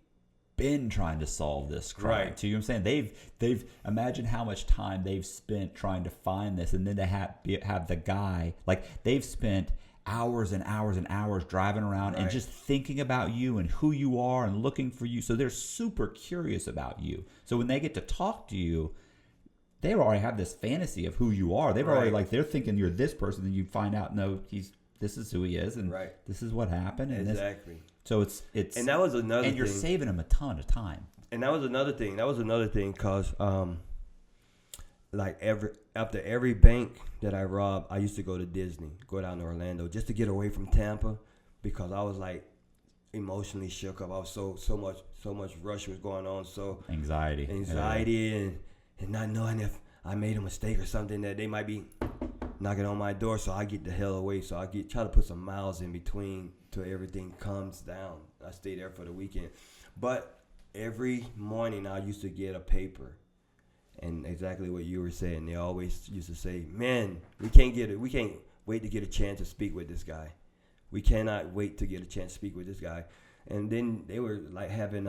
been trying to solve this crime. Right. So you know what I'm saying? They've imagine how much time they've spent trying to find this, and then they have the guy, like they've spent hours and hours and hours driving around and just thinking about you and who you are and looking for you. So they're super curious about you. So when they get to talk to you, they already have this fantasy of who you are. They've already they're thinking you're this person, and you find out this is who he is, and this is what happened. And exactly. So it's and that was another thing. And you're saving them a ton of time. And that was another thing because like after every bank that I robbed, I used to go to Disney, go down to Orlando just to get away from Tampa, because I was like emotionally shook up. I was so much rush was going on, so anxiety and not knowing if I made a mistake or something that they might be knocking on my door. So I get the hell away. So I try to put some miles in between till everything calms down. I stay there for the weekend, but every morning I used to get a paper. And exactly what you were saying, they always used to say, "Man, we can't wait to get a chance to speak with this guy. We cannot wait to get a chance to speak with this guy." And then they were like having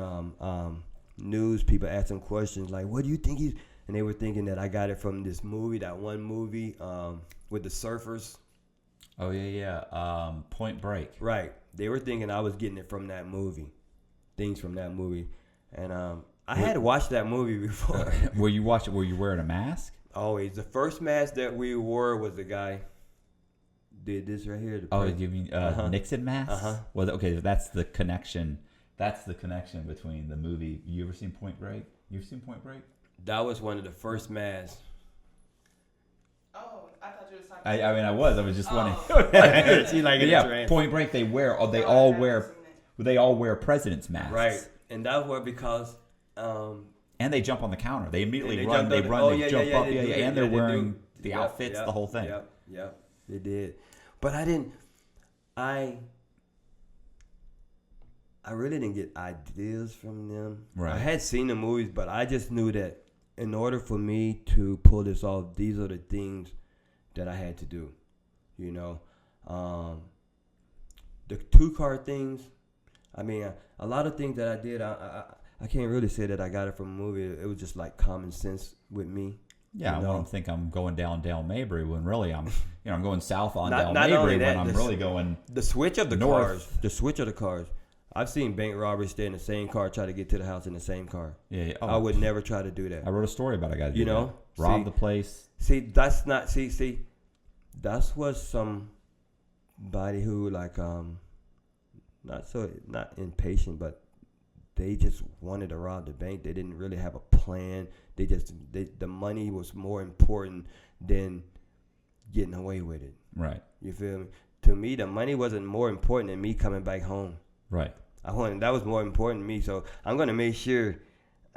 news people asking questions like, "What do you think he's?" And they were thinking that I got it from this movie, that one movie with the surfers. Oh yeah. Point Break. Right. They were thinking I was getting it from that movie, things from that movie, and I had watched that movie before. Were you wearing a mask? Always. The first mask that we wore was the guy did this right here. You mean Nixon mask? Well, okay, that's the connection. That's the connection between the movie. You ever seen Point Break? You've seen Point Break? That was one of the first masks. Oh, I thought you were talking. I was just wondering. She like Yeah, Point Break. They all wear president's masks. Right, and that was because. And they jump on the counter. They immediately they run. They jump run. Oh, they jump up. And they're wearing the Yep, outfits, the whole thing. Yep, they did. But I didn't. I really didn't get ideas from them. Right. I had seen the movies, but I just knew that in order for me to pull this off, these are the things that I had to do. You know, the 2-car things. I mean, a lot of things that I did, I can't really say that I got it from a movie. It was just like common sense with me. Yeah, you know? I want to think I'm going down Dale Mabry when really I'm going south on Not Dale only Mabry that, when I'm really going the switch of the north. cars. The switch of the cars. I've seen bank robbers stay in the same car, try to get to the house in the same car. Yeah. Oh, I would never try to do that. I wrote a story about a guy. You know, rob the place. See, that's not. See, that's what somebody who like not impatient, but they just wanted to rob the bank. They didn't really have a plan. The money was more important than getting away with it. Right. You feel me? To me, the money wasn't more important than me coming back home. Right. That was more important to me. So I'm gonna make sure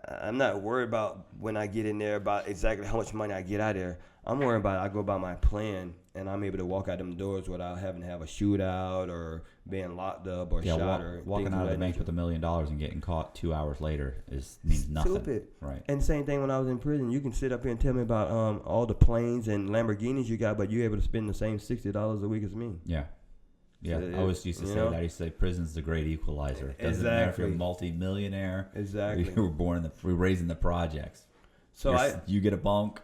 I'm not worried about when I get in there about exactly how much money I get out of there. I'm worried about I go by my plan and I'm able to walk out them doors without having to have a shootout or being locked up or shot or walking things out of the that bank nature. with $1 million and getting caught 2 hours later means nothing. Stupid. Right. And same thing when I was in prison. You can sit up here and tell me about all the planes and Lamborghinis you got, but you're able to spend the same $60 a week as me. Yeah. Yeah, So I always used to say that. I used to say prison's the great equalizer. It doesn't matter if you're a multi-millionaire. Exactly. You were raised in the projects. So you get a bunk.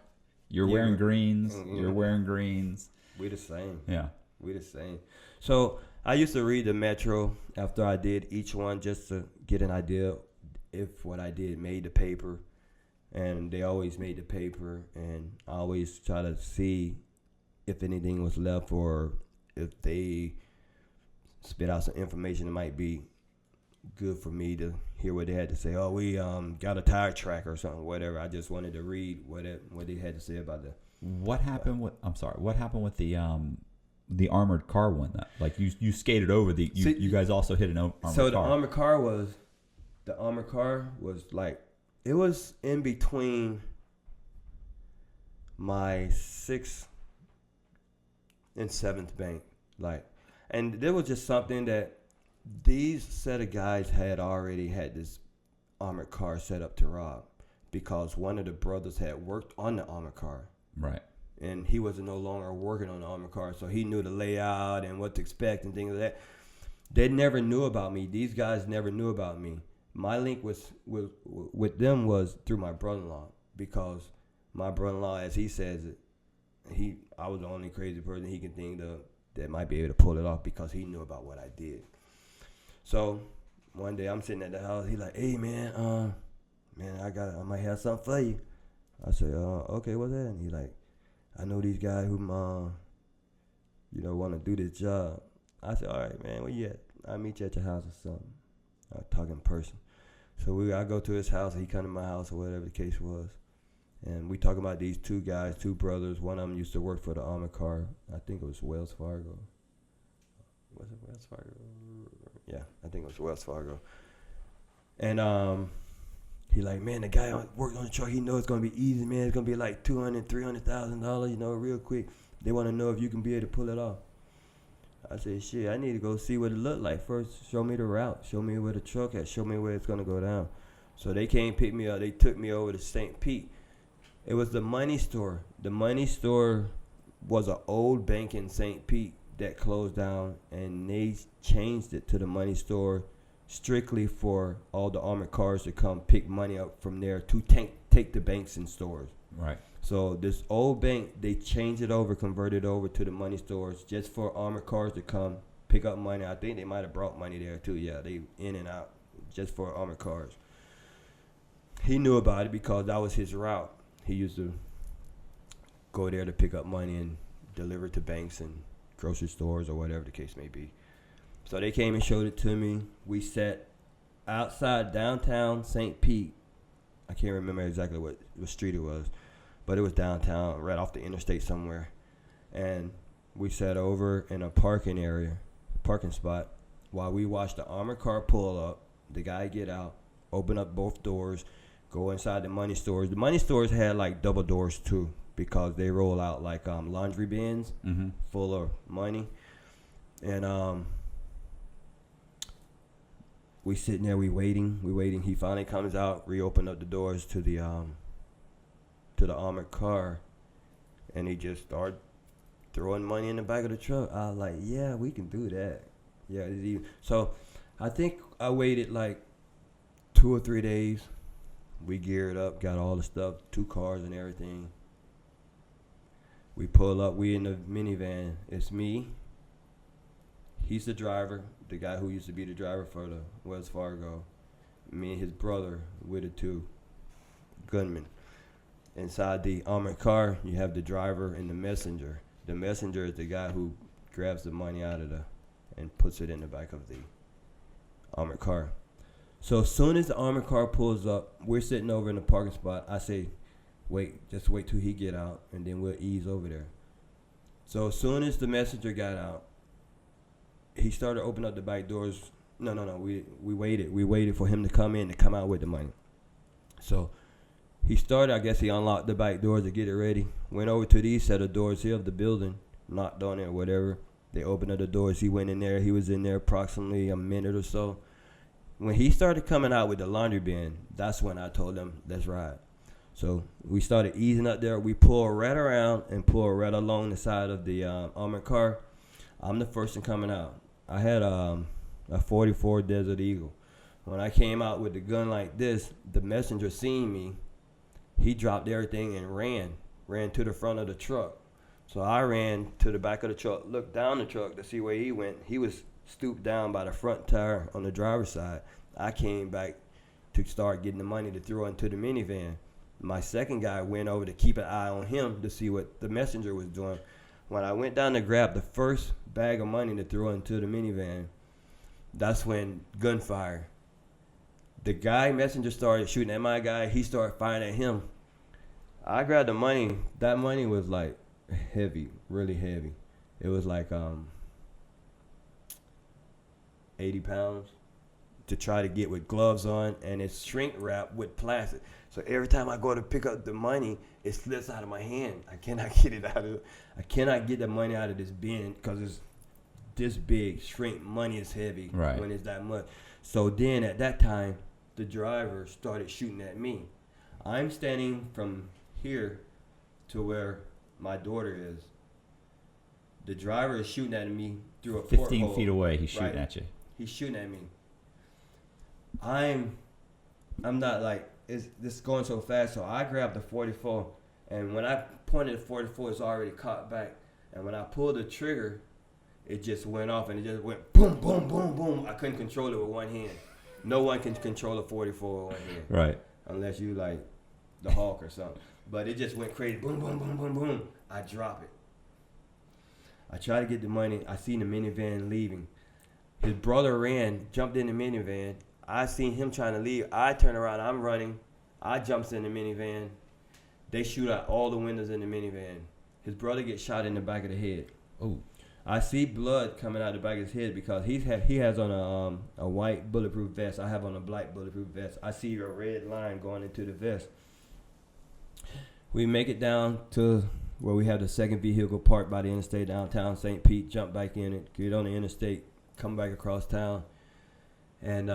You're wearing greens. Mm-hmm. You're wearing greens. We the same. Yeah. We the same. So I used to read the Metro after I did each one just to get an idea if what I did made the paper. And they always made the paper. And I always try to see if anything was left or if they spit out some information that might be good for me to hear what they had to say. Oh, we got a tire tracker or something, whatever. I just wanted to read what they had to say about that. What happened with? I'm sorry. What happened with the armored car one? Like you skated over the. You guys also hit an armored car. So the armored car was like it was in between my 6th and 7th bank, like, and there was just something that these set of guys had already had this armored car set up to rob because one of the brothers had worked on the armored car. Right. And he was no longer working on the armored car, so he knew the layout and what to expect and things like that. They never knew about me. These guys never knew about me. My link with them was through my brother-in-law because my brother-in-law, as he says it, I was the only crazy person he can think of that might be able to pull it off because he knew about what I did. So one day I'm sitting at the house. He like, hey man, I might have something for you. I said, okay, what's that? And he like, I know these guys who want to do this job. I said, all right, man, where you at? I'll meet you at your house or something. I'll talk in person. So I go to his house. He come to my house or whatever the case was. And we talk about these two guys, two brothers. One of them used to work for the armored car. I think it was Wells Fargo. Was it Wells Fargo? Yeah, I think it was Wells Fargo. And he like, man, the guy worked on the truck. He knows it's going to be easy, man. It's going to be like $200,000, $300,000, real quick. They want to know if you can be able to pull it off. I said, shit, I need to go see what it looked like first. Show me the route. Show me where the truck at. Show me where it's going to go down. So they came pick me up. They took me over to St. Pete. It was the money store. The money store was an old bank in St. Pete that closed down, and they changed it to the money store strictly for all the armored cars to come pick money up from there to take the banks and stores. Right. So this old bank, they changed it over, converted over to the money stores just for armored cars to come pick up money. I think they might have brought money there too. Yeah, they in and out just for armored cars. He knew about it because that was his route. He used to go there to pick up money and deliver it to banks and grocery stores or whatever the case may be. So they came and showed it to me. We sat outside downtown St. Pete. I can't remember exactly what street it was, but it was downtown, right off the interstate somewhere. And we sat over in a parking area, parking spot, while we watched the armored car pull up, the guy get out, open up both doors, go inside the money stores. The money stores had like double doors too, because they roll out like laundry bins full of money. And we sitting there, we waiting. He finally comes out, reopened up the doors to the armored car, and he just started throwing money in the back of the truck. I was like, yeah, we can do that. Yeah. So I think I waited like 2 or 3 days. We geared up, got all the stuff, 2 cars and everything. We pull up, we in the minivan. It's me. He's the driver, the guy who used to be the driver for the Wells Fargo. Me and his brother with the 2 gunmen. Inside the armored car, you have the driver and the messenger. The messenger is the guy who grabs the money out of and puts it in the back of the armored car. So as soon as the armored car pulls up, we're sitting over in the parking spot. I say, just wait till he get out, and then we'll ease over there. So as soon as the messenger got out, he started opening up the back doors. No. We waited. We waited for him to come in to come out with the money. So he started, I guess he unlocked the back doors to get it ready. Went over to these set of doors here of the building, knocked on it or whatever. They opened up the doors. He went in there. He was in there approximately a minute or so. When he started coming out with the laundry bin, that's when I told him, let's ride. So we started easing up there. We pulled right around and pulled right along the side of the armored car. I'm the first one coming out. I had a 44 Desert Eagle. When I came out with the gun like this, the messenger seen me. He dropped everything and ran to the front of the truck. So I ran to the back of the truck, looked down the truck to see where he went. He was stooped down by the front tire on the driver's side. I came back to start getting the money to throw into the minivan. My second guy went over to keep an eye on him to see what the messenger was doing. When I went down to grab the first bag of money to throw into the minivan, that's when gunfire. The guy messenger started shooting at my guy. He started firing at him. I grabbed the money. That money was like heavy, really heavy. It was like 80 pounds to try to get with gloves on, and it's shrink wrapped with plastic. So every time I go to pick up the money, it slips out of my hand. I cannot get it out of. I cannot get the money out of this bin because it's this big. Shrink money is heavy when it's that much. So then at that time, the driver started shooting at me. I'm standing from here to where my daughter is. The driver is shooting at me through a 15 porthole. feet away, he's shooting at you. He's shooting at me. I'm not like, this going so fast, so I grabbed the 44, and when I pointed the 44, it's already caught back. And when I pulled the trigger, it just went off, and it just went boom, boom, boom, boom. I couldn't control it with one hand. No one can control a 44 with one hand. Right. Unless you like the Hulk or something. But it just went crazy. Boom, boom, boom, boom, boom. I drop it. I try to get the money. I seen the minivan leaving. His brother jumped in the minivan. I seen him trying to leave. I turn around. I'm running. I jumps in the minivan. They shoot out all the windows in the minivan. His brother gets shot in the back of the head. Oh. I see blood coming out the back of his head because he has on a white bulletproof vest. I have on a black bulletproof vest. I see a red line going into the vest. We make it down to where we have the second vehicle parked by the interstate downtown St. Pete. Jump back in it, get on the interstate, come back across town, and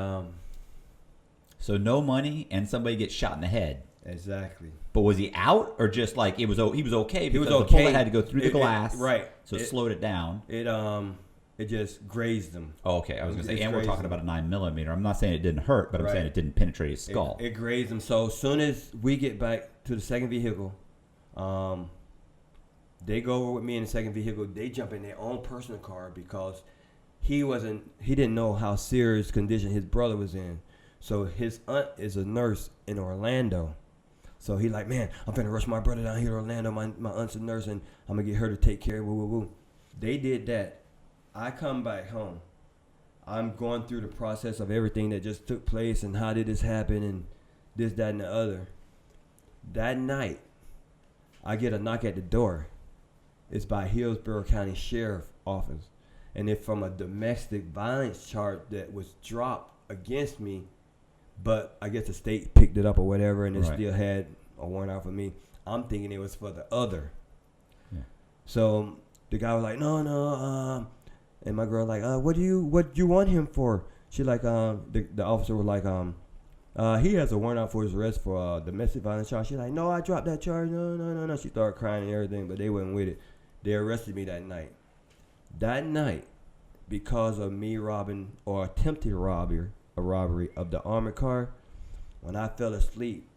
so no money and somebody gets shot in the head. Exactly. But was he out or just like he was okay? Because he was the okay. bullet had to go through the glass, right? So it slowed it down. It just grazed him. Oh, okay. I was gonna say, and we're talking about a 9mm. I'm not saying it didn't hurt, but I'm saying it didn't penetrate his skull. It grazed him. So as soon as we get back to the second vehicle, They go over with me in the second vehicle. They jump in their own personal car because he didn't know how serious condition his brother was in. So his aunt is a nurse in Orlando. So he like, man, I'm finna rush my brother down here to Orlando. My aunt's a nurse, and I'm gonna get her to take care of woo. They did that. I come back home. I'm going through the process of everything that just took place and how did this happen and this, that, and the other. That night, I get a knock at the door. It's by Hillsborough County Sheriff Office. And it's from a domestic violence charge that was dropped against me, but I guess the state picked it up or whatever, and it still had a warrant out for me. I'm thinking it was for the other. Yeah. So the guy was like, no, and my girl like, what do you want him for? She like, the officer was like, he has a warrant out for his arrest for domestic violence charge. She's like, no, I dropped that charge. No. She started crying and everything, but they wasn't with it. They arrested me that night. That night, because of me robbing or attempted robbery of the armored car, when I fell asleep,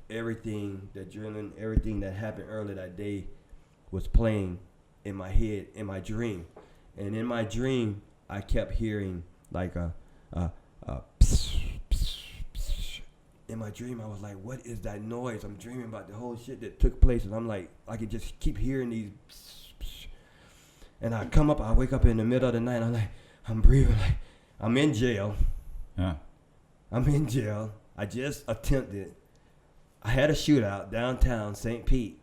everything, the adrenaline, everything that happened earlier that day was playing in my head, in my dream. And in my dream, I kept hearing like a pss, pss, pss. In my dream, I was like, what is that noise? I'm dreaming about the whole shit that took place, and I'm like, I could just keep hearing these pss, pss. And I wake up in the middle of the night, I'm like, I'm breathing like I'm in jail. Yeah. I'm in jail. I just attempted. I had a shootout downtown St. Pete.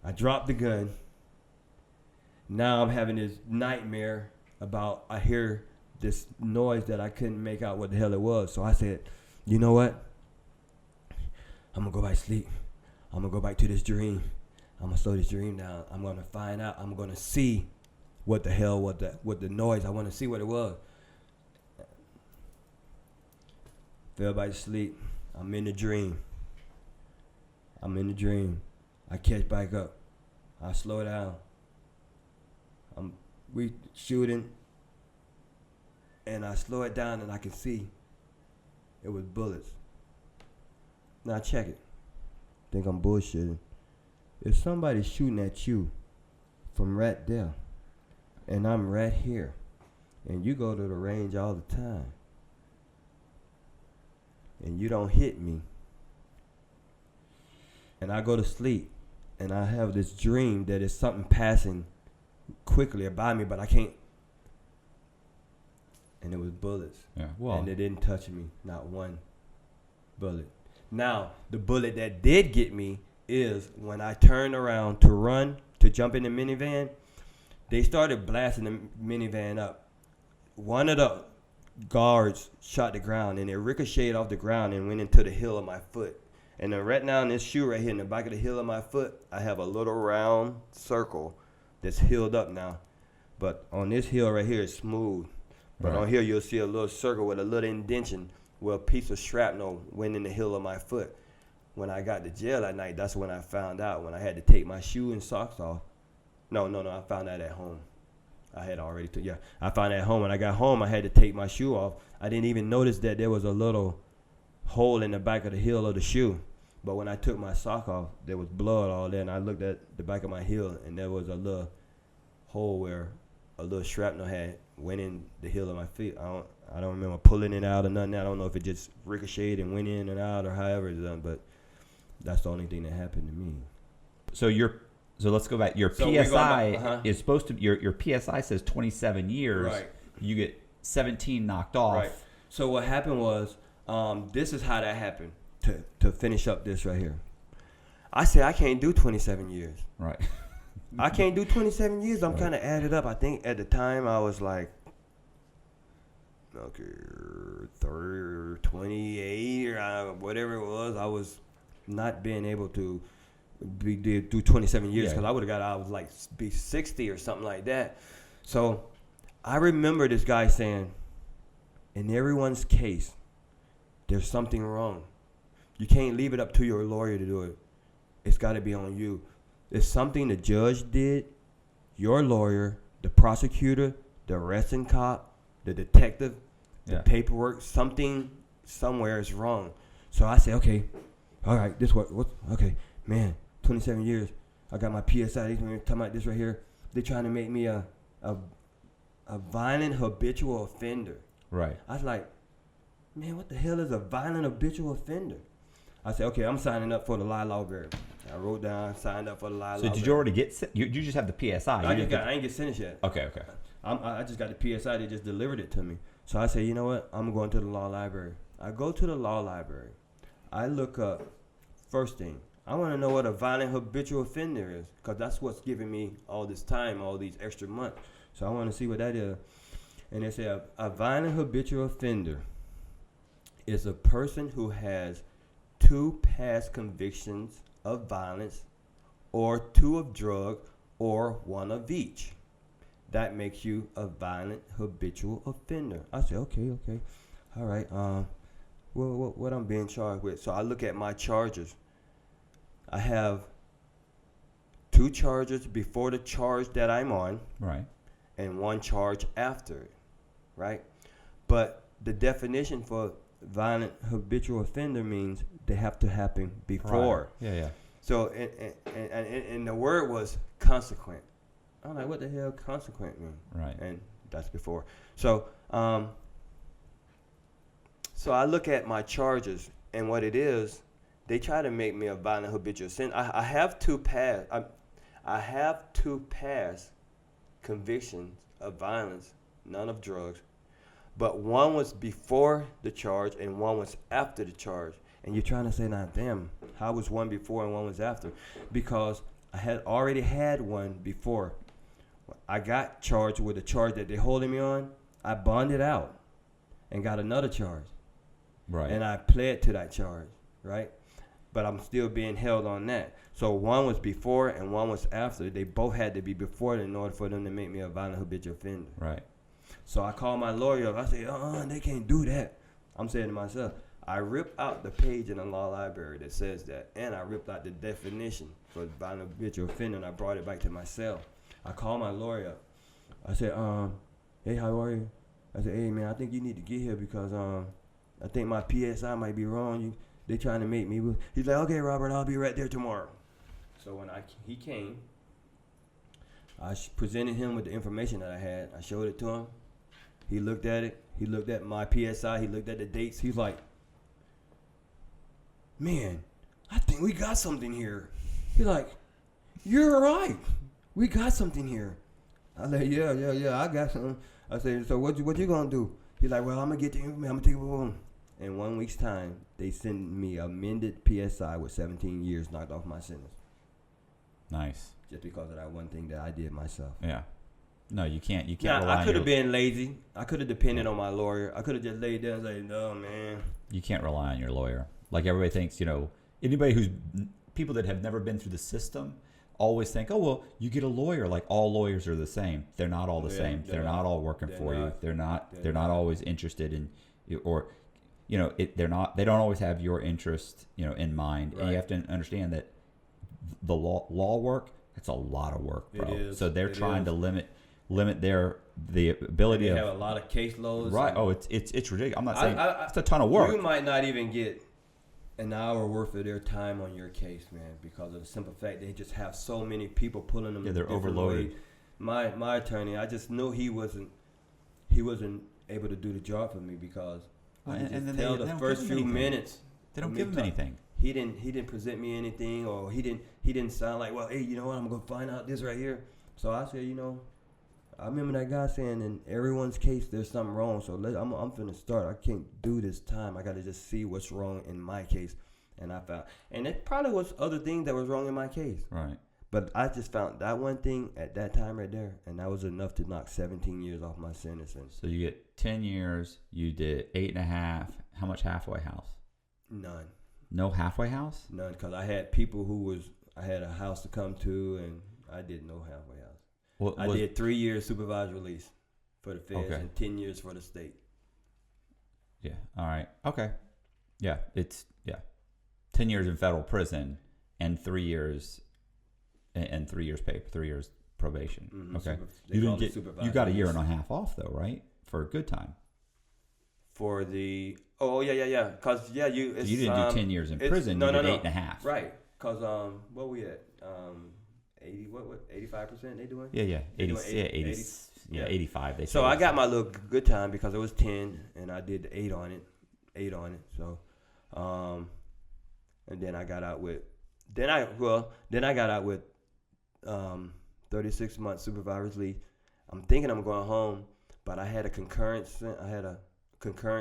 I dropped the gun. Now I'm having this nightmare about, I hear this noise that I couldn't make out what the hell it was. So I said, you know what? I'm going to go back to sleep. I'm going to go back to this dream. I'm going to slow this dream down. I'm going to find out. I'm going to see what the hell, what the noise. I want to see what it was. Fell back to sleep. I'm in the dream. I catch back up. I slow down. We shooting, and I slow it down, and I can see it was bullets. Now check it. Think I'm bullshitting. If somebody's shooting at you from right there, and I'm right here, and you go to the range all the time, and you don't hit me, and I go to sleep, and I have this dream that is something passing quickly by me, but I can't. And it was bullets. Yeah. Well, and they didn't touch me, not one bullet. Now, the bullet that did get me is when I turned around to run, to jump in the minivan, they started blasting the minivan up. One of the guards shot the ground, and it ricocheted off the ground and went into the heel of my foot. And then right now in this shoe right here, in the back of the heel of my foot, I have a little round circle that's healed up now. But on this heel right here, it's smooth. But on here, you'll see a little circle with a little indentation where a piece of shrapnel went in the heel of my foot. When I got to jail that night, that's when I found out, when I had to take my shoe and socks off. No, I found that at home. I had already I found that at home. When I got home, I had to take my shoe off. I didn't even notice that there was a little hole in the back of the heel of the shoe. But when I took my sock off, there was blood all there, and I looked at the back of my heel, and there was a little hole where a little shrapnel had went in the heel of my feet. I don't remember pulling it out or nothing. I don't know if it just ricocheted and went in and out or however it's done, but that's the only thing that happened to me. So let's go back. Your PSI is supposed to your PSI says 27 years. Right. You get 17 knocked off. Right. So what happened was, this is how that happened. To finish up this right here, I said I can't do 27 years. Right. I can't do 27 years. I'm kind of added up. I think at the time I was like, okay, 30 or 28 or whatever it was. I was not being able to do 27 years because I would have got out. I was like be 60 or something like that. So I remember this guy saying, in everyone's case, there's something wrong. You can't leave it up to your lawyer to do it. It's got to be on you. If something the judge did, your lawyer, the prosecutor, the arresting cop, the detective, the paperwork, something somewhere is wrong. So I say, okay, all right, okay, man, 27 years. I got my PSI. They talking about this right here. They're trying to make me a violent habitual offender. Right. I was like, man, what the hell is a violent habitual offender? I said, okay, I'm signing up for the library. I wrote down, signed up for the library. So did you already get? You just have the PSI. I ain't get sentenced yet. Okay. I just got the PSI. They just delivered it to me. So I said, you know what? I'm going to the law library. I go to the law library. I look up, first thing, I want to know what a violent habitual offender is, because that's what's giving me all this time, all these extra months. So I want to see what that is. And they say a violent habitual offender is a person who has 2 past convictions of violence, or 2 of drug, or 1 of each. That makes you a violent habitual offender. I say, okay. All right. What I'm being charged with. So I look at my charges. I have 2 charges before the charge that I'm on. Right. And 1 charge after it. Right? But the definition for violent habitual offender means they have to happen before. Right. Yeah. So, and the word was consequent. I'm like, what the hell consequent mean? Right. And that's before. So, so I look at my charges, and what it is, they try to make me a violent habitual offender. I have 2 past. I have 2 past convictions of violence, none of drugs, but 1 was before the charge and 1 was after the charge. And you're trying to say, now, damn, how was 1 before and 1 was after? Because I had already had 1 before. I got charged with a charge that they're holding me on. I bonded out and got another charge. Right. And I pled to that charge, right? But I'm still being held on that. So 1 was before and 1 was after. They both had to be before in order for them to make me a violent habitual offender. Right. So I called my lawyer up. I said, they can't do that. I'm saying to myself, I ripped out the page in the law library that says that, and I ripped out the definition for violent habitual offender, and I brought it back to my cell. I called my lawyer up. I said, hey, how are you? I said, hey, man, I think you need to get here because I think my PSI might be wrong. They trying to make me. He's like, okay, Robert, I'll be right there tomorrow. So when he came, I presented him with the information that I had. I showed it to him. He looked at it. He looked at my PSI. He looked at the dates. He's like, man, I think we got something here. He's like, you're right. We got something here. I said, yeah, I got something. I said, so what you gonna do? He's like, well, I'm gonna get the information. I'm gonna take it home. In 1 week's time, they sent me amended PSI with 17 years knocked off my sentence. Nice. Just because of that one thing that I did myself. Yeah. No, you can't. You Now, can't rely. I could have been lazy. I could have depended on my lawyer. I could have just laid there and said, no, man. You can't rely on your lawyer. Like everybody thinks, anybody people that have never been through the system always think, oh, well, you get a lawyer. Like all lawyers are the same. They're not all the same. They're not all working for you. They're not always interested in, or, they don't always have your interest, in mind. Right. And you have to understand that the law work, it's a lot of work, bro. It is. So they're trying to limit the ability of. They have a lot of caseloads. Right. Oh, it's ridiculous. I'm not saying it's a ton of work. You might not even get an hour worth of their time on your case, man, because of the simple fact they just have so many people pulling them. Yeah, they're overloaded. Ways. My attorney, I just knew he wasn't able to do the job for me because and then the first few minutes they don't give him anything. He didn't present me anything, or he didn't sound like, well, hey, you know what, I'm gonna find out this right here. So I said, I remember that guy saying in everyone's case there's something wrong. So I'm finna start. I can't do this time. I gotta just see what's wrong in my case. And I found, and it probably was other things that was wrong in my case. Right. But I just found that one thing at that time right there, and that was enough to knock 17 years off my sentence. So you get 10 years. You did 8.5. How much halfway house? None. No halfway house? None, because I had people I had a house to come to, and I did no halfway house. I did 3 years supervised release for the feds and 10 years for the state. Yeah. All right. Okay. Yeah. 10 years in federal prison and 3 years and 3 years pay, 3 years probation. Mm-hmm. Okay. You got a year and a half off though, right? For a good time. For the yeah. Because you didn't do 10 years in prison. You did 8.5. Right. Cause what we at 80 what 85% they doing? Yeah, They 80, doing yeah, 80, yeah, 85. They So say. I got my little good time because it was 10 and I did the 8 on it. So and then I got out with 36 months supervised release. I'm thinking I'm going home, but I had a concurrent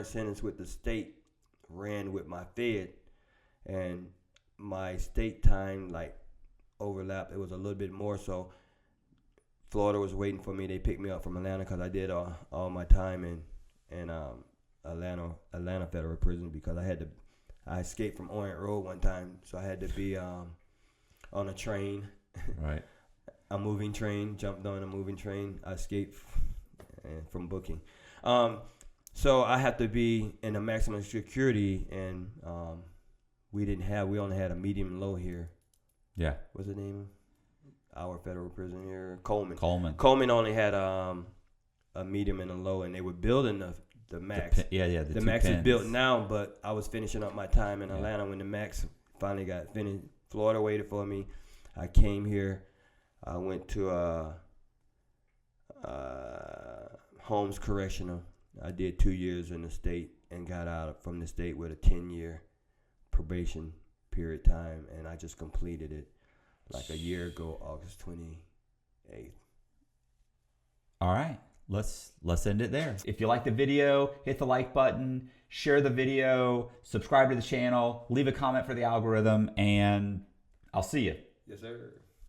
sentence with the state ran with my Fed, and my state time like overlapped. It was a little bit more, so Florida was waiting for me. They picked me up from Atlanta because I did all my time in Atlanta Federal Prison because I escaped from Orient Road one time, so I had to be on a train. Right. A moving train, jumped on a moving train. I escaped from booking. So I have to be in a maximum security, and we only had a medium and low here. Yeah. What's the name? Our federal prison here, Coleman. Coleman only had a medium and a low, and they were building the max. The max is built now, but I was finishing up my time in Atlanta when the max finally got finished. Florida waited for me. I came here. I went to Holmes Correctional. I did 2 years in the state and got out from the state with a 10-year probation period time, and I just completed it like a year ago, August 28th. All right. Let's end it there. If you like the video, hit the like button, share the video, subscribe to the channel, leave a comment for the algorithm, and I'll see you. Yes, sir.